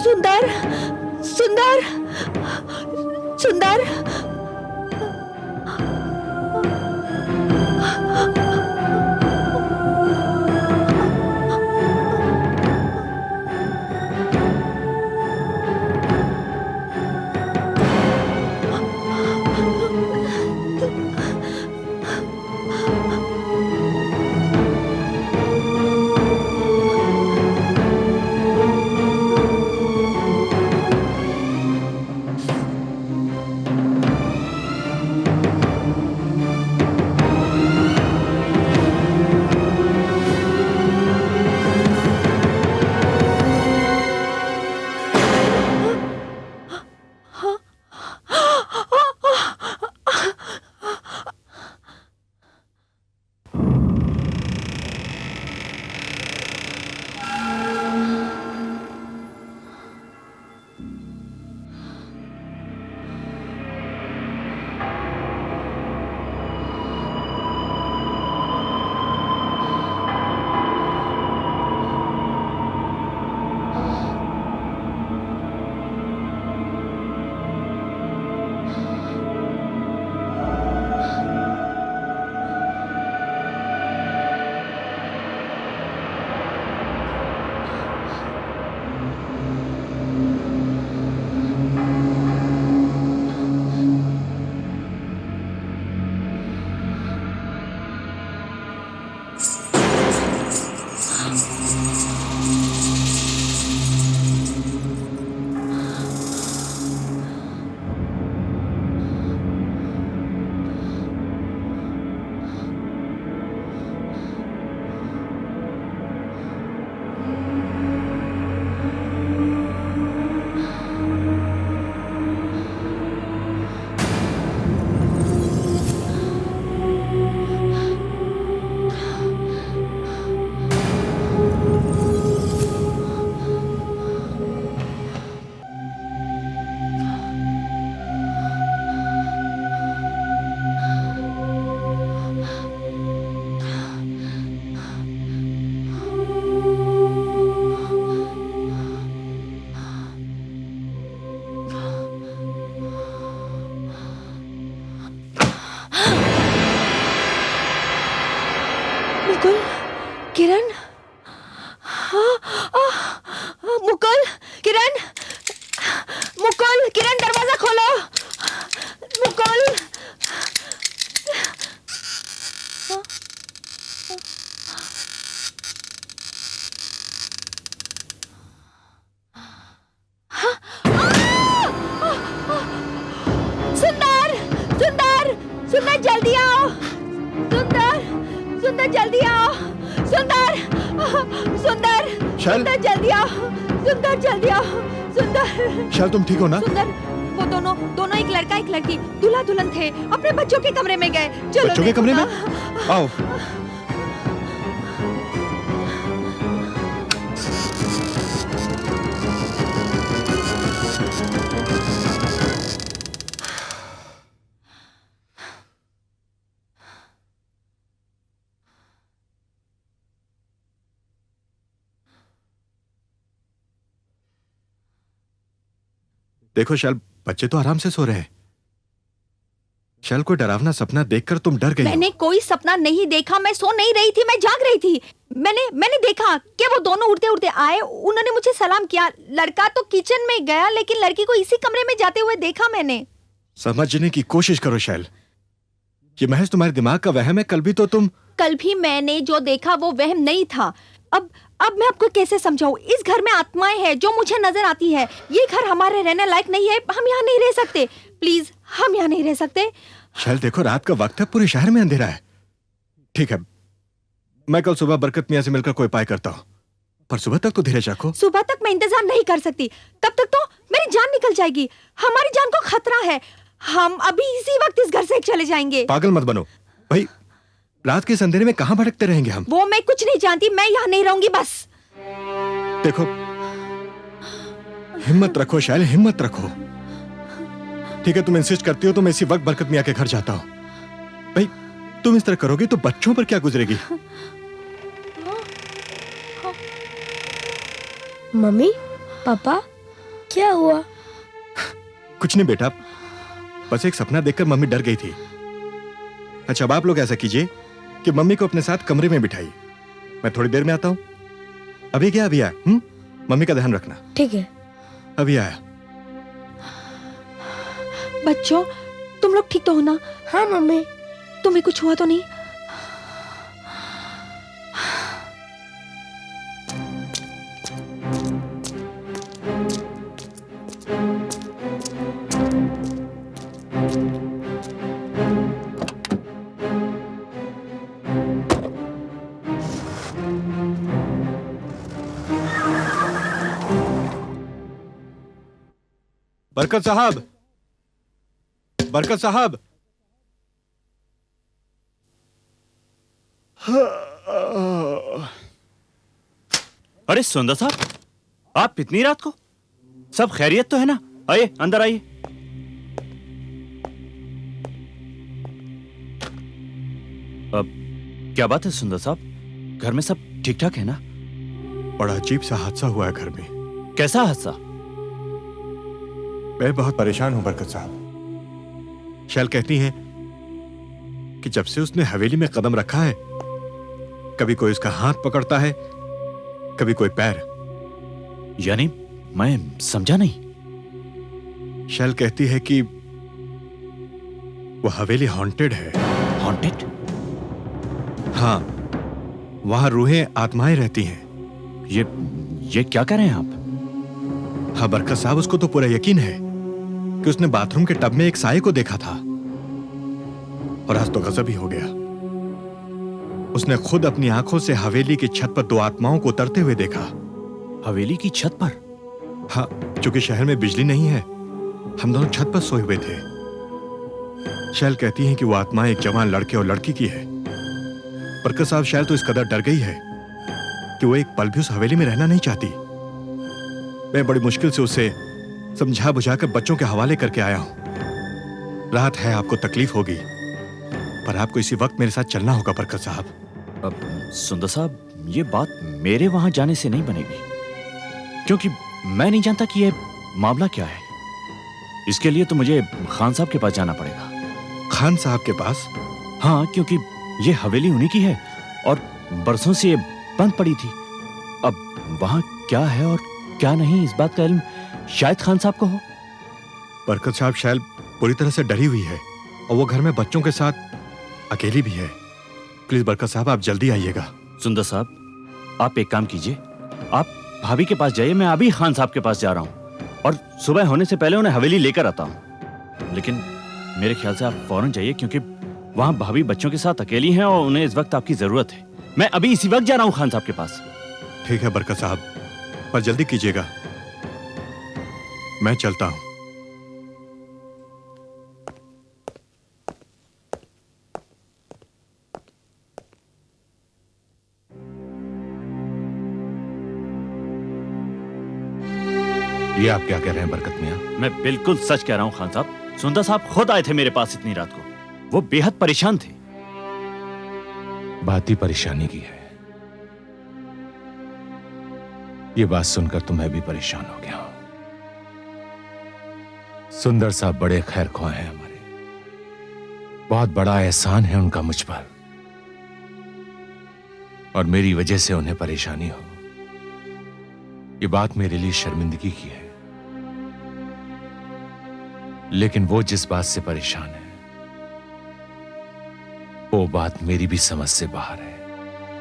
सुंदर, सुंदर, सुंदर। किरण, मुकुल, किरण दरवाजा खोलो, मुकुल। सुंदर, सुंदर, सुंदर जल्दी आओ, सुंदर, सुंदर जल्दी आओ, सुंदर, सुंदर, सुंदर जल्दी आओ, सुंदर जल्दी आओ, सुंदर। शैल तुम ठीक हो ना? सुंदर, वो दोनों दोनों एक लड़का एक लड़की दूल्हा दुल्हन थे, अपने बच्चों के कमरे में गए। चलो बच्चों के देखो कमरे में? ना। आओ। देखो शैल, बच्चे तो आराम से सो रहे हैं। शैल, कोई डरावना सपना देखकर तुम डर गई हो। मैंने कोई सपना नहीं देखा, मैं सो नहीं रही थी, मैं जाग रही थी। मैंने देखा कि वो दोनों उड़ते उड़ते आए, उन्होंने मुझे सलाम किया। लड़का तो किचन में गया, लेकिन लड़की को इसी कमरे में जाते हुए देखा मैंने। समझने की कोशिश करो शैल, ये महज तुम्हारे दिमाग का वहम है। कल भी मैंने जो देखा वो वहम नहीं था। अब मैं आपको कैसे समझाऊं? इस घर में आत्माएं हैं जो मुझे नजर आती है। ये घर हमारे रहने लायक नहीं है, हम यहाँ नहीं रह सकते। प्लीज, हम यहाँ नहीं रह सकते। शैल देखो, रात का वक्त है, पूरे शहर में अंधेरा है। ठीक है, मैं कल सुबह बरकत मियां से मिलकर कोई उपाय करता हूँ, पर सुबह तक तो धीरज रखो। सुबह तक मैं इंतजार नहीं कर सकती, तब तक तो मेरी जान निकल जाएगी। हमारी जान को खतरा है। हम अभी इसी वक्त इस घर से चले जाएंगे। पागल मत बनो भाई, रात के इस अंधेरे में कहाँ भटकते रहेंगे हम? वो मैं कुछ नहीं जानती, मैं यहाँ नहीं रहूंगी बस। देखो, हिम्मत रखो शैल, हिम्मत रखो। ठीक है, तुम इंसिस्ट करती हो तो मैं इसी वक्त बरकत मियां के घर जाता हूँ। भाई, तुम इस तरह करोगी तो बच्चों पर क्या गुजरेगी? मम्मी, पापा, क्या हुआ? कुछ नहीं बेटा, बस एक सपना देखकर मम्मी डर गई थी। अच्छा, अब आप लोग ऐसा कीजिए कि मम्मी को अपने साथ कमरे में बिठाइए, मैं थोड़ी देर में आता हूँ। अभी क्या? अभी आया। मम्मी का ध्यान रखना। ठीक है। अभी आया। बच्चों, तुम लोग ठीक तो हो ना? हाँ मम्मी। तुम्हें कुछ हुआ तो नहीं? बरकत साहब, बरकत साहब। अरे सुंदर साहब, आप इतनी रात को? सब खैरियत तो है ना? आइए, अंदर आइए। अब क्या बात है सुंदर साहब, घर में सब ठीक ठाक है ना? बड़ा अजीब सा हादसा हुआ है घर में। कैसा हादसा? मैं बहुत परेशान हूं बरकत साहब। शैल कहती हैं कि जब से उसने हवेली में कदम रखा है, कभी कोई उसका हाथ पकड़ता है, कभी कोई पैर। यानी मैं समझा नहीं। शैल कहती है कि वो हवेली हॉन्टेड है। हॉन्टेड? हाँ, वहां रूहें, आत्माएं रहती हैं। ये क्या कह रहे हैं आप? हाँ बरकत साहब, उसको तो पूरा यकीन है कि उसने बाथरूम के टब में एक साये को देखा था, और आज तो गजब ही हो गया। उसने खुद अपनी आंखों से हवेली की छत पर दो आत्माओं को उतरते हुए देखा। हवेली की छत पर? हाँ, क्योंकि शहर में बिजली नहीं है, हम दोनों छत पर सोए हुए थे। शैल कहती हैं कि वो आत्मा एक जवान लड़के और लड़की की है। बरकत साहब, शैल तो इस कदर डर गई है कि वो एक पल भी उस हवेली में रहना नहीं चाहती। मैं बड़ी मुश्किल से उसे समझा बुझाकर बच्चों के हवाले करके आया हूं। रात है, आपको तकलीफ होगी, पर आपको इसी वक्त मेरे साथ चलना होगा बरकत साहब। अब सुंदर साहब, ये बात मेरे वहां जाने से नहीं बनेगी, क्योंकि मैं नहीं जानता कि ये मामला क्या है। इसके लिए तो मुझे खान साहब के पास जाना पड़ेगा। खान साहब के पास? हाँ, क्योंकि ये हवेली उन्हीं की है और बरसों से ये बंद पड़ी थी। अब वहां क्या है और क्या नहीं इस बात का इल्म शायद खान साहब को हो? बरकत साहब शैल पूरी तरह से डरी हुई है और वो घर में बच्चों के साथ अकेली भी है। प्लीज बरकत साहब आप जल्दी आइएगा। सुंदर साहब आप एक काम कीजिए, आप भाभी के पास जाइए, मैं अभी खान साहब के पास जा रहा हूँ और सुबह होने से पहले उन्हें हवेली लेकर आता हूँ। लेकिन मेरे ख्याल से आप फौरन जाइए क्योंकि वहाँ भाभी बच्चों के साथ अकेली हैं और उन्हें इस वक्त आपकी जरूरत है। मैं अभी इसी वक्त जा रहा हूँ खान साहब के पास। ठीक है बरकत साहब, पर जल्दी कीजिएगा। मैं चलता हूँ। ये आप क्या कह रहे हैं बरकत मियां? मैं बिल्कुल सच कह रहा हूँ खान साहब। सुंदर साहब खुद आए थे मेरे पास इतनी रात को। वो बेहद परेशान थे। बात ही परेशानी की है। ये बात सुनकर तो मैं भी परेशान हो गया हूं। सुंदर साहब बड़े खैर ख्वाह हैं हमारे, बहुत बड़ा एहसान है उनका मुझ पर, और मेरी वजह से उन्हें परेशानी हो, ये बात मेरे लिए शर्मिंदगी की है। लेकिन वो जिस बात से परेशान है वो बात मेरी भी समझ से बाहर है।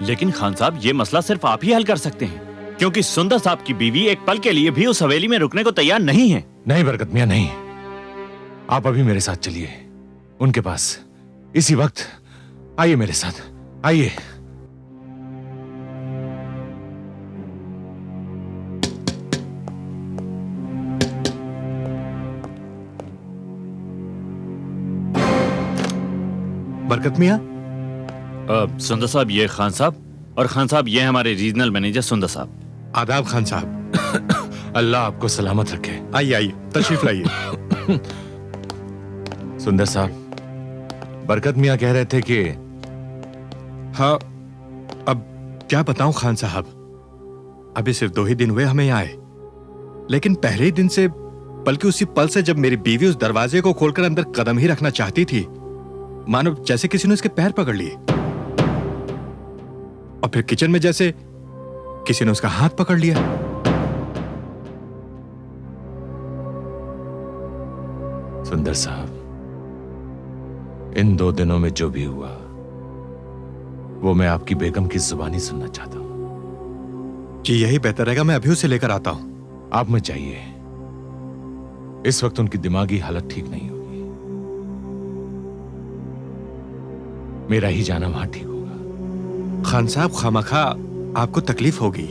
लेकिन खान साहब ये मसला सिर्फ आप ही हल कर सकते हैं क्योंकि सुंदर साहब की बीवी एक पल के लिए भी उस हवेली में रुकने को तैयार नहीं है। नहीं बरकत मियां नहीं, आप अभी मेरे साथ चलिए उनके पास, इसी वक्त आइए मेरे साथ, आइए। बरकत मियां। सुंदर साहब ये खान साहब, और खान साहब ये हमारे रीजनल मैनेजर सुंदर साहब। आदाब खान साहब। अल्लाह आपको सलामत रखे। आइए आइए, तशरीफ लाइए। सुंदर साहब, बरकत मियां कह रहे थे कि हाँ, अब क्या बताऊं खान साहब, अभी सिर्फ 2 ही दिन हुए हमें यहाँ आए, लेकिन पहले ही दिन से, बल्कि उसी पल से जब मेरी बीवी उस दरवाजे को खोलकर अंदर कदम ही रखना चाहती थी, मानो जैसे किसी ने उसके पैर पकड़ लिए, और फिर किचन में जैसे किसी ने उसका हाथ पकड़ लिया। सुंदर साहब, इन 2 दिनों में जो भी हुआ वो मैं आपकी बेगम की जुबानी सुनना चाहता हूं। जी यही बेहतर रहेगा, मैं अभी उसे लेकर आता हूं। आप मत जाइए, इस वक्त उनकी दिमागी हालत ठीक नहीं होगी। मेरा ही जाना वहां ठीक होगा। खान साहब खामखा आपको तकलीफ होगी।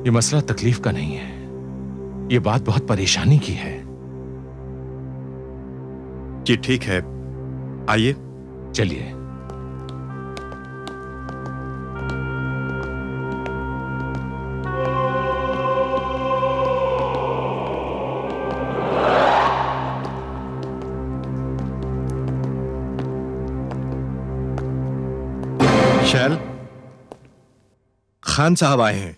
ये मसला तकलीफ का नहीं है, ये बात बहुत परेशानी की है। जी ठीक है, आइए। चलिए। शैल, खान साहब आए हैं।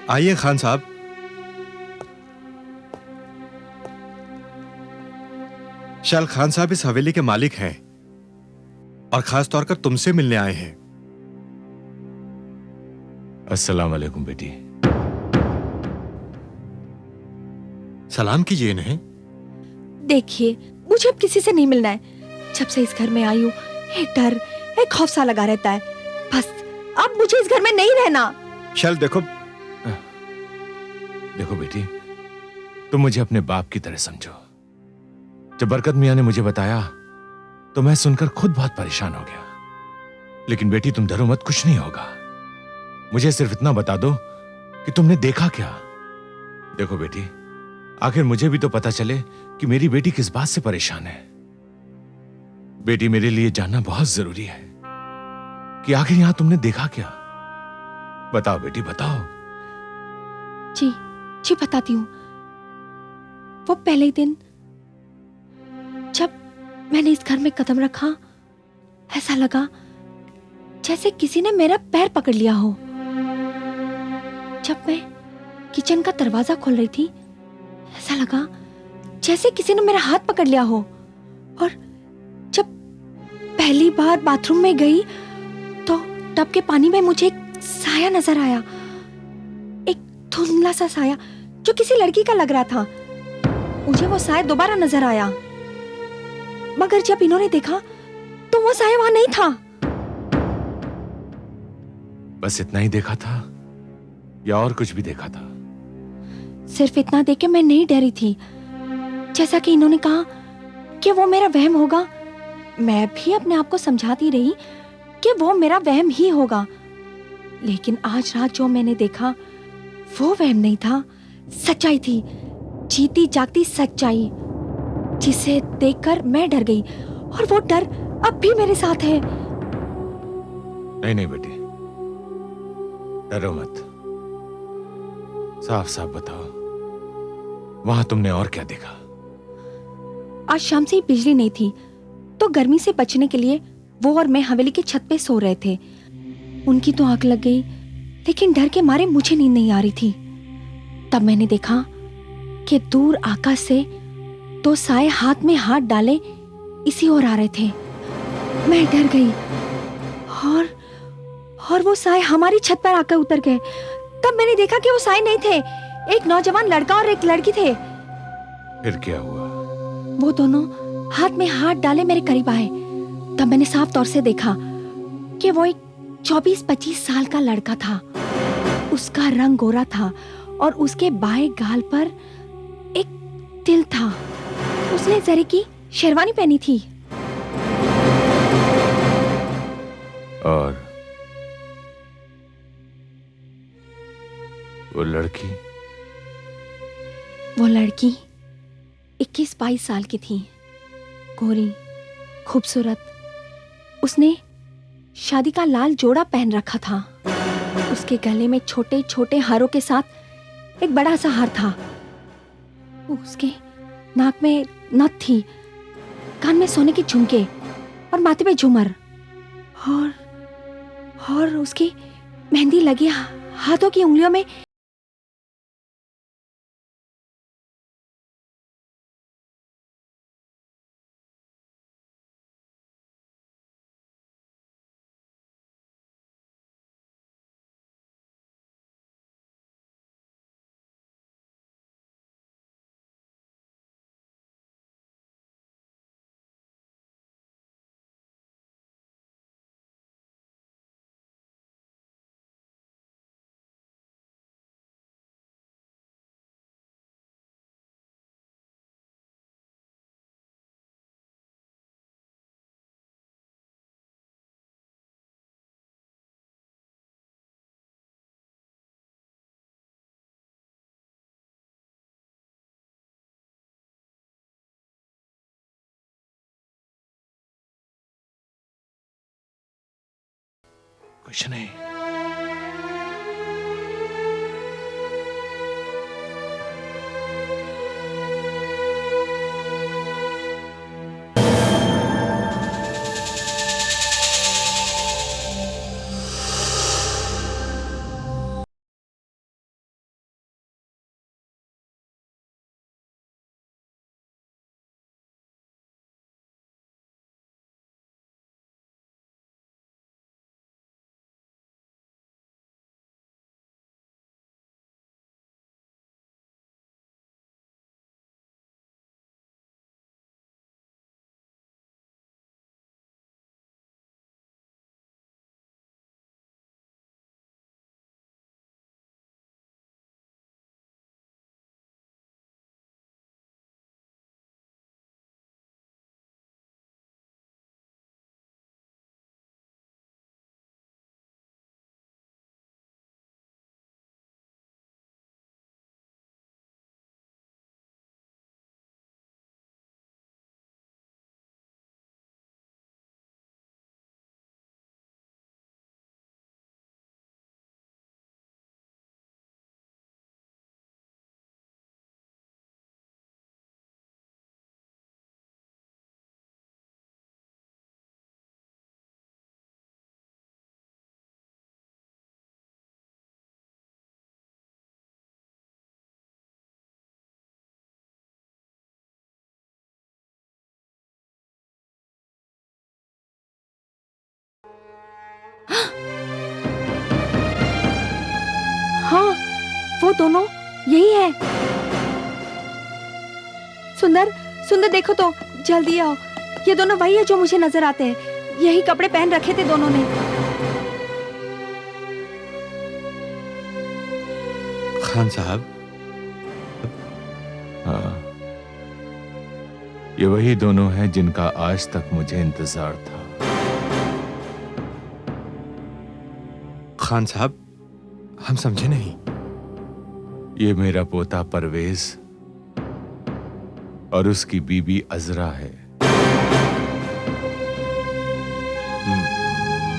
आइए खान साहब। शैल, खान साहब इस हवेली के मालिक हैं और खास तौर पर तुमसे मिलने आए हैं। अस्सलाम वालेकुम बेटी। सलाम कीजिए इन्हें। देखिए, मुझे अब किसी से नहीं मिलना है। जब से इस घर में आई हूँ एक डर, एक खौफ सा लगा रहता है। बस अब मुझे इस घर में नहीं रहना। शैल देखो बेटी, तुम मुझे अपने बाप की तरह समझो। जब बरकत मियां ने मुझे बताया तो मैं सुनकर खुद बहुत परेशान हो गया। लेकिन बेटी तुम डरो मत, कुछ नहीं होगा। मुझे सिर्फ इतना बता दो कि तुमने देखा क्या। देखो बेटी, आखिर मुझे भी तो पता चले कि मेरी बेटी किस बात से परेशान है। बेटी, मेरे लिए जानना बहुत जरूरी है कि आखिर यहां तुमने देखा क्या। बताओ बेटी, बताओ। जी जी बताती हूँ। वो पहले ही दिन जब मैंने इस घर में कदम रखा, ऐसा लगा जैसे किसी ने मेरा पैर पकड़ लिया हो। जब मैं किचन का दरवाजा खोल रही थी, ऐसा लगा जैसे किसी ने मेरा हाथ पकड़ लिया हो। और जब पहली बार बाथरूम में गई तो टब के पानी में मुझे एक साया नजर आया, एक धुंधला सा साया जो किसी लड़की का लग रहा था। मुझे वो साया दोबारा नजर आया, मगर जब इन्होंने देखा तो वो साया वहां नहीं था। बस इतना ही देखा था या और कुछ भी देखा था? सिर्फ इतना देख के मैं नहीं डरी थी। जैसा कि इन्होंने कहा कि वो मेरा वहम होगा, मैं भी अपने आप को समझाती रही कि वो मेरा वहम ही होगा। लेकिन आज रात जो मैंने देखा वो वहम नहीं था, सच्चाई थी, जीती जागती सच्चाई, जिसे देखकर मैं डर गई और वो डर अब भी मेरे साथ है। नहीं नहीं बेटी, डरो मत, साफ साफ बताओ, वहां तुमने और क्या देखा? आज शाम से ही बिजली नहीं थी, तो गर्मी से बचने के लिए वो और मैं हवेली की छत पे सो रहे थे। उनकी तो आंख लग गई, लेकिन डर के मारे मुझे नींद नहीं आ रही थी। तब मैंने देखा कि दूर आकाश से दो साए हाथ में हाथ डाले इसी ओर आ रहे थे। मैं डर गई और वो साए हमारी छत पर आकर उतर गए। तब मैंने देखा कि वो साए नहीं थे, एक नौजवान लड़का और एक लड़की थे। फिर क्या हुआ? वो दोनों हाथ में हाथ डाले मेरे करीब आए। तब मैंने साफ तौर से देखा कि वो एक 24-25 साल का लड़का था। उसका रंग गोरा था और उसके बाएं गाल पर एक तिल था। उसने जरी की शेरवानी पहनी थी। और वो लड़की? वो लड़की 21-22 साल की थी, गोरी, खूबसूरत। उसने शादी का लाल जोड़ा पहन रखा था। उसके गले में छोटे छोटे हारों के साथ एक बड़ा सा हार था। उसके नाक में नथ थी, कान में सोने के झुमके और माथे पे झूमर, और उसकी मेहंदी लगी हाथों की उंगलियों में कुछ नहीं। वो दोनों यही है। सुंदर, सुंदर देखो तो, जल्दी आओ। ये दोनों वही है जो मुझे नजर आते हैं। यही कपड़े पहन रखे थे दोनों ने। खान साहब, हाँ, ये वही दोनों हैं जिनका आज तक मुझे इंतजार था। खान साहब, हम समझे नहीं। ये मेरा पोता परवेज और उसकी बीबी अजरा है।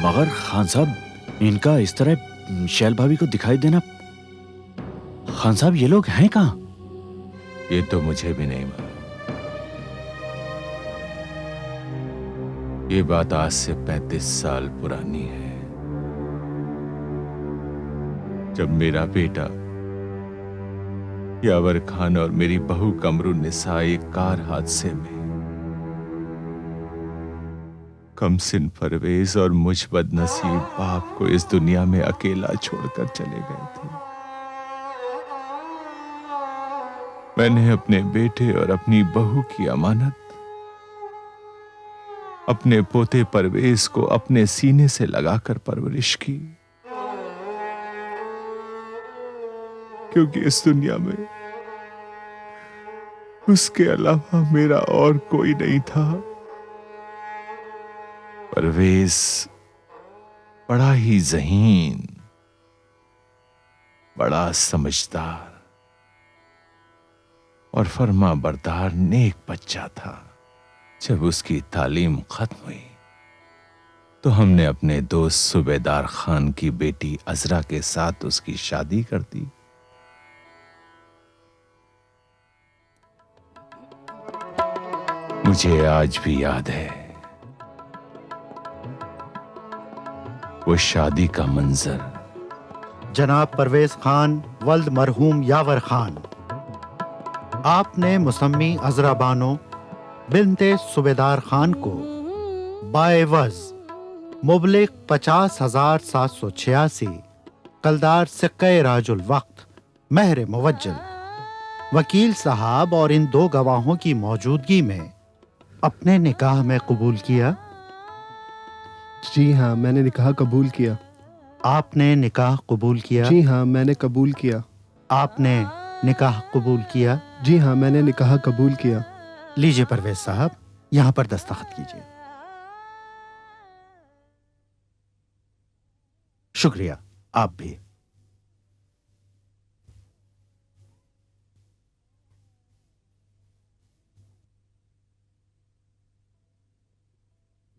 मगर खान साहब, इनका इस तरह शैल भाभी को दिखाई देना, खान साहब ये लोग हैं कहाँ? ये तो मुझे भी नहीं मालूम। ये बात आज से 35 साल पुरानी है, जब मेरा बेटा यावर खान और मेरी बहू कमरुन्निसा एक कार हादसे में कमसिन परवेज और मुझ बदनसीब बाप को इस दुनिया में अकेला छोड़कर चले गए थे। मैंने अपने बेटे और अपनी बहू की अमानत अपने पोते परवेज को अपने सीने से लगाकर परवरिश की, क्योंकि इस दुनिया में उसके अलावा मेरा और कोई नहीं था। परवेज बड़ा ही ज़हीन, बड़ा समझदार और फर्मा बरदार नेक बच्चा था। जब उसकी तालीम खत्म हुई तो हमने अपने दोस्त सूबेदार खान की बेटी अजरा के साथ उसकी शादी कर दी। मुझे आज भी याद है वो शादी का मंजर। जनाब परवेज खान वल्द मरहूम यावर खान, आपने मुसम्मी अजरा बानो बिनते सूबेदार खान को बाएवज मुबलिक 50,786 कलदार सिक्के राजुल वक्त महर मुवज्जल वकील साहब और इन दो गवाहों की मौजूदगी में अपने निकाह में कबूल किया? जी हाँ, मैंने निकाह कबूल किया। आपने निकाह कबूल किया? जी हाँ, मैंने कबूल किया। आपने निकाह कबूल किया? जी हाँ, मैंने निकाह कबूल किया। लीजिए परवेज साहब, यहां पर दस्तखत कीजिए। शुक्रिया, आप भी।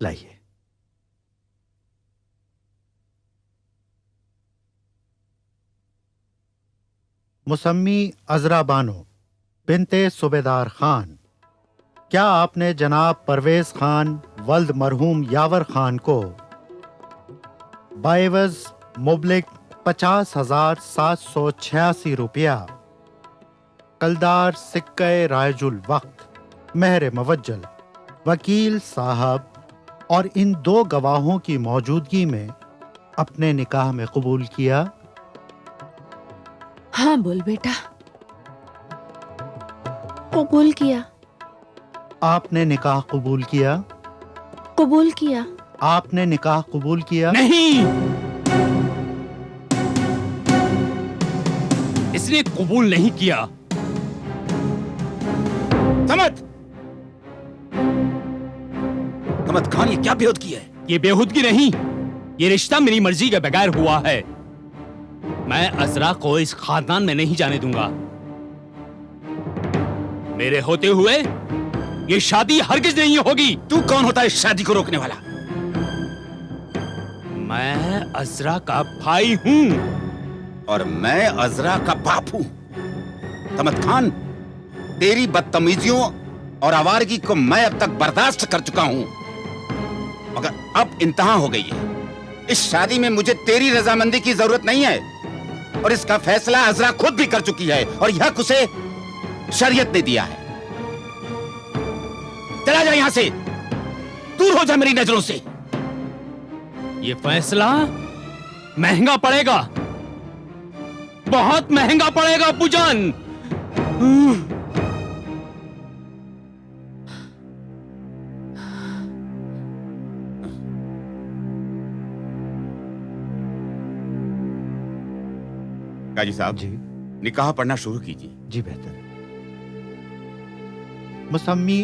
लाइए। मुसम्मी अजरा बानो बिनते सूबेदार खान, क्या आपने जनाब परवेज खान वल्द मरहूम यावर खान को बाएवज मुबलिक 50,786 रुपया कलदार सिक्के राजुल वक्त महर मुवज्जल वकील साहब और इन दो गवाहों की मौजूदगी में अपने निकाह में कबूल किया? हाँ बोल बेटा। कबूल किया। आपने निकाह कबूल किया? कबूल किया। आपने निकाह कबूल किया? नहीं, इसने कबूल नहीं किया। समद खान, ये क्या बेहूदगी है? ये बेहूदगी नहीं, ये रिश्ता मेरी मर्जी के बगैर हुआ है। मैं अजरा को इस खानदान में नहीं जाने दूंगा। मेरे होते हुए ये शादी हरगिज नहीं होगी। तू कौन होता है इस शादी को रोकने वाला? मैं अजरा का भाई हूं और मैं अजरा का बाप हूं। समद खान, तेरी बदतमीजियों और आवारगी को मैं अब तक बर्दाश्त कर चुका हूं, मगर अब इंतहा हो गई है। इस शादी में मुझे तेरी रजामंदी की जरूरत नहीं है और इसका फैसला अजरा खुद भी कर चुकी है और यह उसे शरीयत ने दिया है। चला जा यहां से, दूर हो जा मेरी नजरों से। ये फैसला महंगा पड़ेगा। बहुत महंगा पड़ेगा अब्बूजान। काजी साहब जी निकाह पढ़ना शुरू कीजिए। जी बेहतर है। मुसम्मी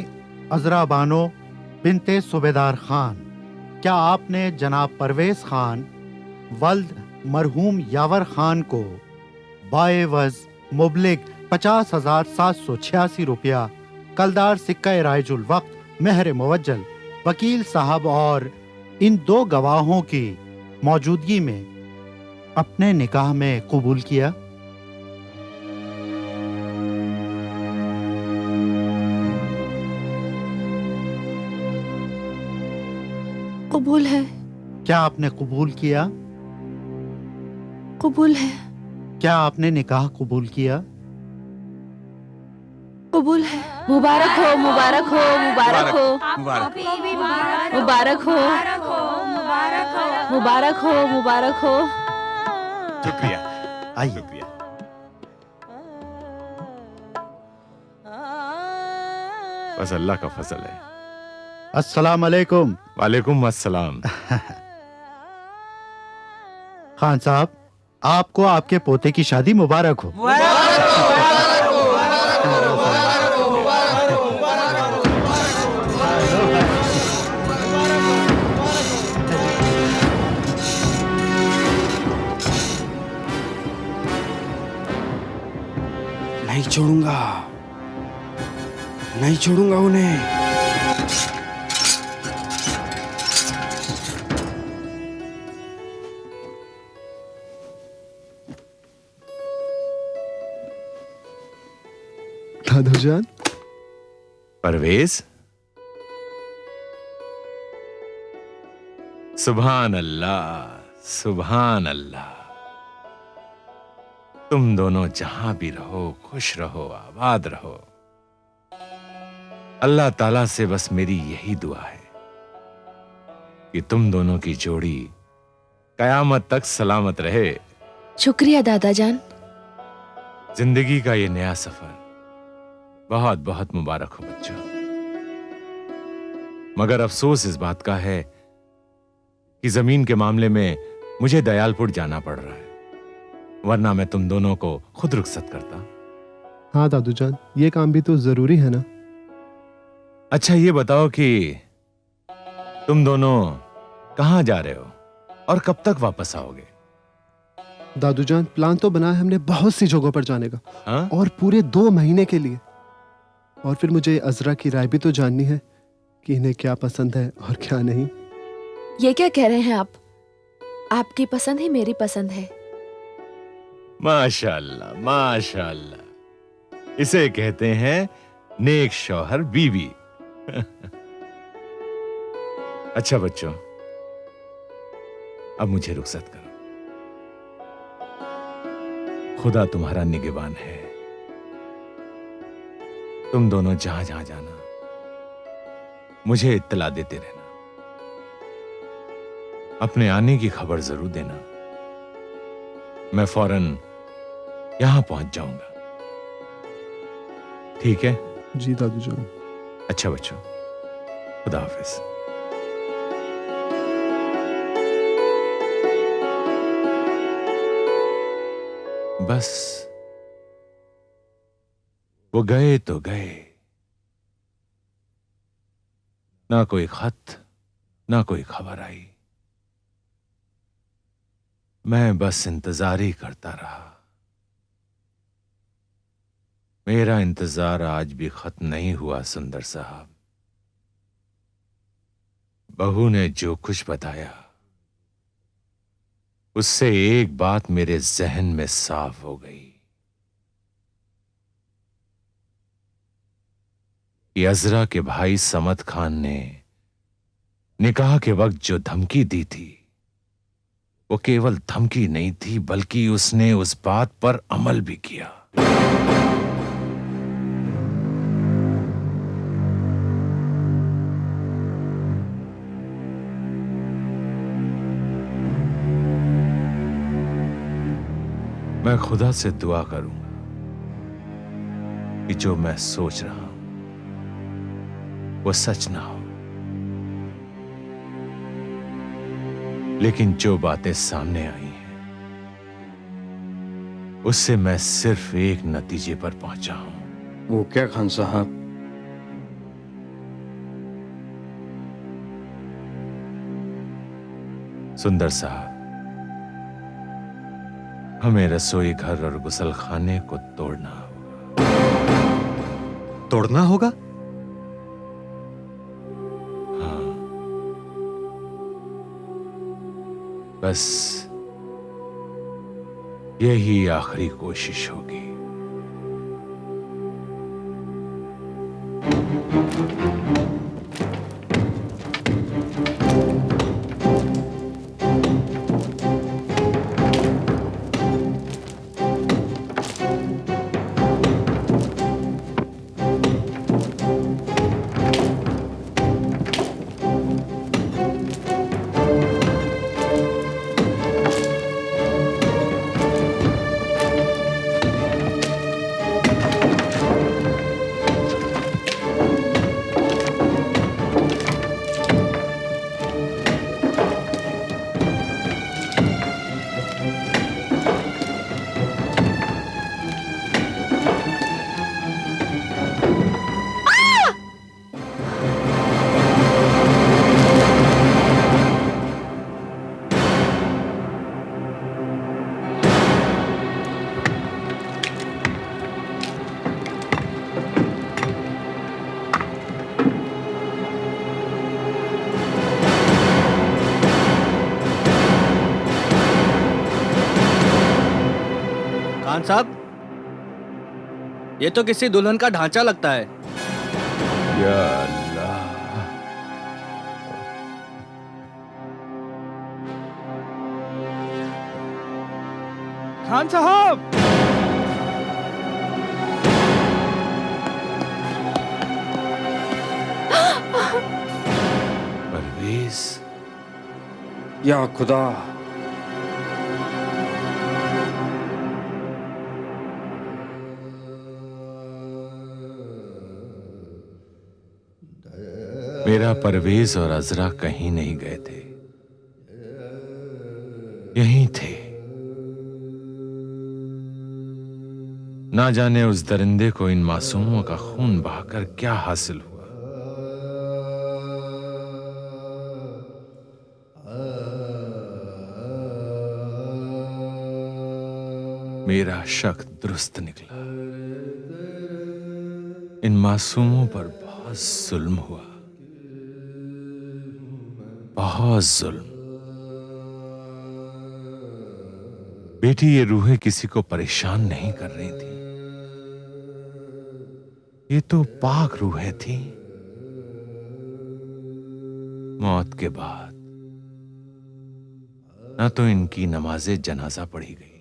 अजरा बानो बिनते सूबेदार खान, क्या आपने जनाब परवेज खान वल्द मरहूम यावर खान को बाएवज मुबलिग 50,786 रुपया कलदार सिक्का रायजुल वक्त मेहर मुवज्जल वकील साहब और इन दो गवाहों की मौजूदगी में अपने निकाह में कबूल किया? कबूल है। क्या आपने कबूल किया? कबूल है। क्या आपने निकाह कबूल किया? कबूल है। मुबारक हो, मुबारक हो, मुबारक हो, मुबारक। मुबारक हो, मुबारक हो, मुबारक हो। शुक्रिया। आइए। शुक्रिया। बस अल्लाह का फजल है। अस्सलाम अलैकुम। वालेकुम अस्सलाम। खान साहब, आपको आपके पोते की शादी मुबारक हो। नहीं छोड़ूंगा, नहीं छोड़ूंगा उन्हें। दादूजान। परवेज, सुभान अल्लाह, सुभान अल्लाह। तुम दोनों जहां भी रहो खुश रहो, आबाद रहो। अल्लाह ताला से बस मेरी यही दुआ है कि तुम दोनों की जोड़ी कयामत तक सलामत रहे। शुक्रिया दादाजान। जिंदगी का ये नया सफर बहुत बहुत मुबारक हो बच्चों। मगर अफसोस इस बात का है कि जमीन के मामले में मुझे दयालपुर जाना पड़ रहा है, वरना मैं तुम दोनों को खुद रुखसत करता। हाँ दादूजान, ये काम भी तो जरूरी है ना। अच्छा ये बताओ कि तुम दोनों कहां जा रहे हो और कब तक वापस आओगे? दादूजान, प्लान तो बना है हमने बहुत सी जगहों पर जाने का। हाँ? और पूरे 2 महीने के लिए। और फिर मुझे अजरा की राय भी तो जाननी है कि इन्हें क्या पसंद है और क्या नहीं। ये क्या कह रहे हैं आप? आपकी पसंद ही मेरी पसंद है। माशाअल्लाह, माशाअल्लाह। इसे कहते हैं नेक शौहर बीवी। अच्छा बच्चों, अब मुझे रुखसत करो। खुदा तुम्हारा निगहबान है। तुम दोनों जहां जहां जाना मुझे इत्तला देते रहना। अपने आने की खबर जरूर देना। मैं फौरन यहां पहुंच जाऊंगा। ठीक है? जी दादूजान। अच्छा बच्चों, खुदा हाफिज। बस वो गए तो गए, ना कोई खत ना कोई खबर आई। मैं बस इंतजार ही करता रहा। मेरा इंतजार आज भी खत्म नहीं हुआ सुंदर साहब। बहू ने जो कुछ बताया उससे एक बात मेरे जहन में साफ हो गई कि अजरा के भाई समद खान ने निकाह के वक्त जो धमकी दी थी वो केवल धमकी नहीं थी, बल्कि उसने उस बात पर अमल भी किया। मैं खुदा से दुआ करूंगा कि जो मैं सोच रहा हूं वो सच ना हो, लेकिन जो बातें सामने आई हैं उससे मैं सिर्फ एक नतीजे पर पहुंचा हूं। वो क्या खान साहब? सुंदर साहब, हमें रसोई घर और गुसलखाने को तोड़ना होगा। तोड़ना होगा? हाँ, बस यही आखिरी कोशिश होगी। खान साहब, ये तो किसी दुल्हन का ढांचा लगता है। या अल्लाह, खान साहब! परवेज, या खुदा! मेरा परवेज और अजरा कहीं नहीं गए थे, यहीं थे। ना जाने उस दरिंदे को इन मासूमों का खून बहाकर क्या हासिल हुआ। मेरा शक दुरुस्त निकला। इन मासूमों पर बहुत जुल्म हुआ, बहुत जुल्म। बेटी, ये रूहें किसी को परेशान नहीं कर रही थी, ये तो पाक रूहें थी। मौत के बाद ना तो इनकी नमाज़े जनाजा पढ़ी गई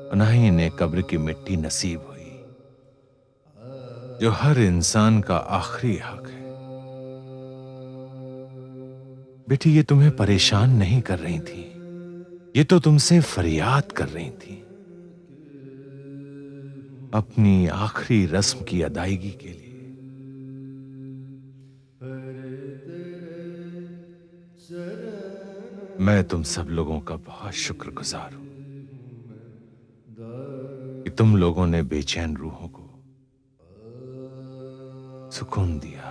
और ना ही इन्हें कब्र की मिट्टी नसीब हुई, जो हर इंसान का आखिरी हक है। बेटी, ये तुम्हें परेशान नहीं कर रही थी, ये तो तुमसे फरियाद कर रही थी अपनी आखिरी रस्म की अदायगी के लिए। मैं तुम सब लोगों का बहुत शुक्रगुजार हूं कि तुम लोगों ने बेचैन रूहों को सुकून दिया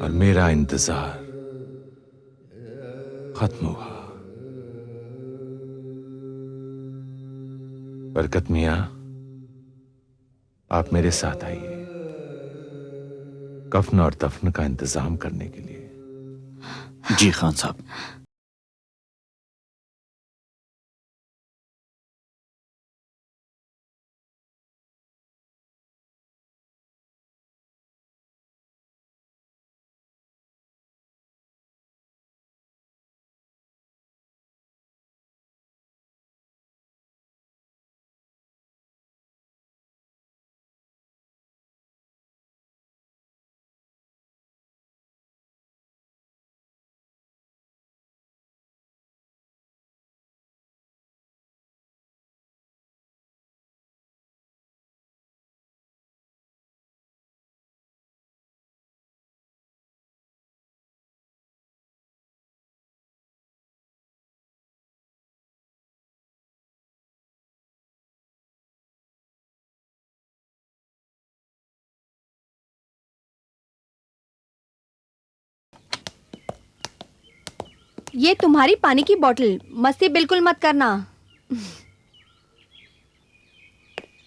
और मेरा इंतजार खत्म हुआ। बरकत मियां, आप मेरे साथ आइए कफन और दफन का इंतजाम करने के लिए। जी खान साहब। ये तुम्हारी पानी की बोतल, मस्ती बिल्कुल मत करना।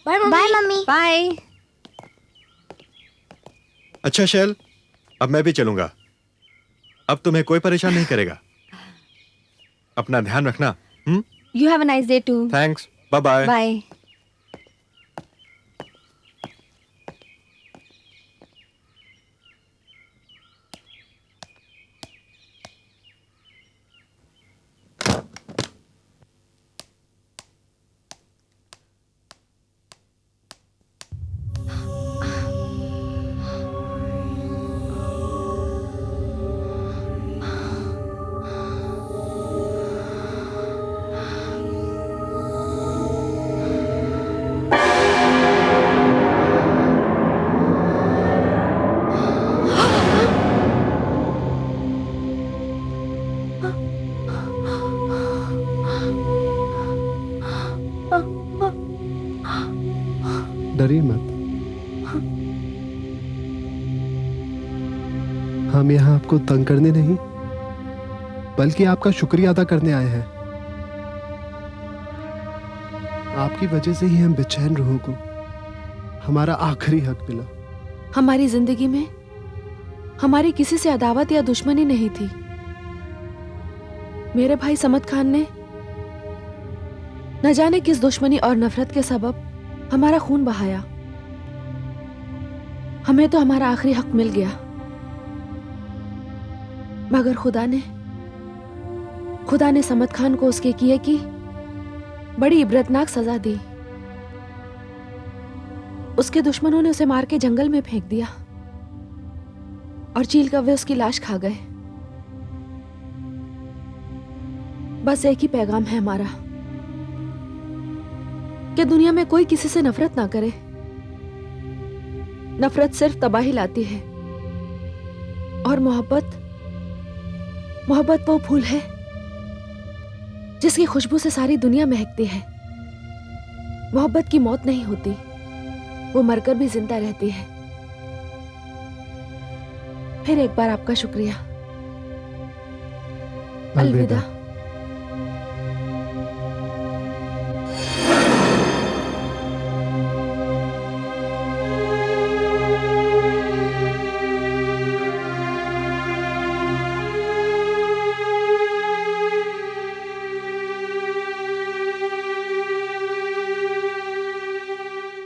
Bye mummy. Bye mummy. Bye. अच्छा शैल, अब मैं भी चलूंगा। अब तुम्हें कोई परेशान नहीं करेगा। अपना ध्यान रखना। You have a nice day too. Thanks, bye bye. Bye. डरिए मत। हम यहाँ आपको तंग करने नहीं, बल्कि आपका शुक्रिया अदा करने आए हैं। आपकी वजह से ही हम बेचैन रूहों को हमारा आखिरी हक मिला। हमारी जिंदगी में हमारी किसी से अदावत या दुश्मनी नहीं थी। मेरे भाई समद खान ने न जाने किस दुश्मनी और नफरत के सबब हमारा खून बहाया। हमें तो हमारा आखिरी हक मिल गया, मगर खुदा ने समद खान को उसके किए की बड़ी इबरतनाक सजा दी। उसके दुश्मनों ने उसे मार के जंगल में फेंक दिया और चील कौवे उसकी लाश खा गए। बस एक ही पैगाम है हमारा कि दुनिया में कोई किसी से नफरत ना करे। नफरत सिर्फ तबाही लाती है, और मोहब्बत वो फूल है जिसकी खुशबू से सारी दुनिया महकती है। मोहब्बत की मौत नहीं होती, वो मरकर भी जिंदा रहती है। फिर एक बार आपका शुक्रिया। अलविदा।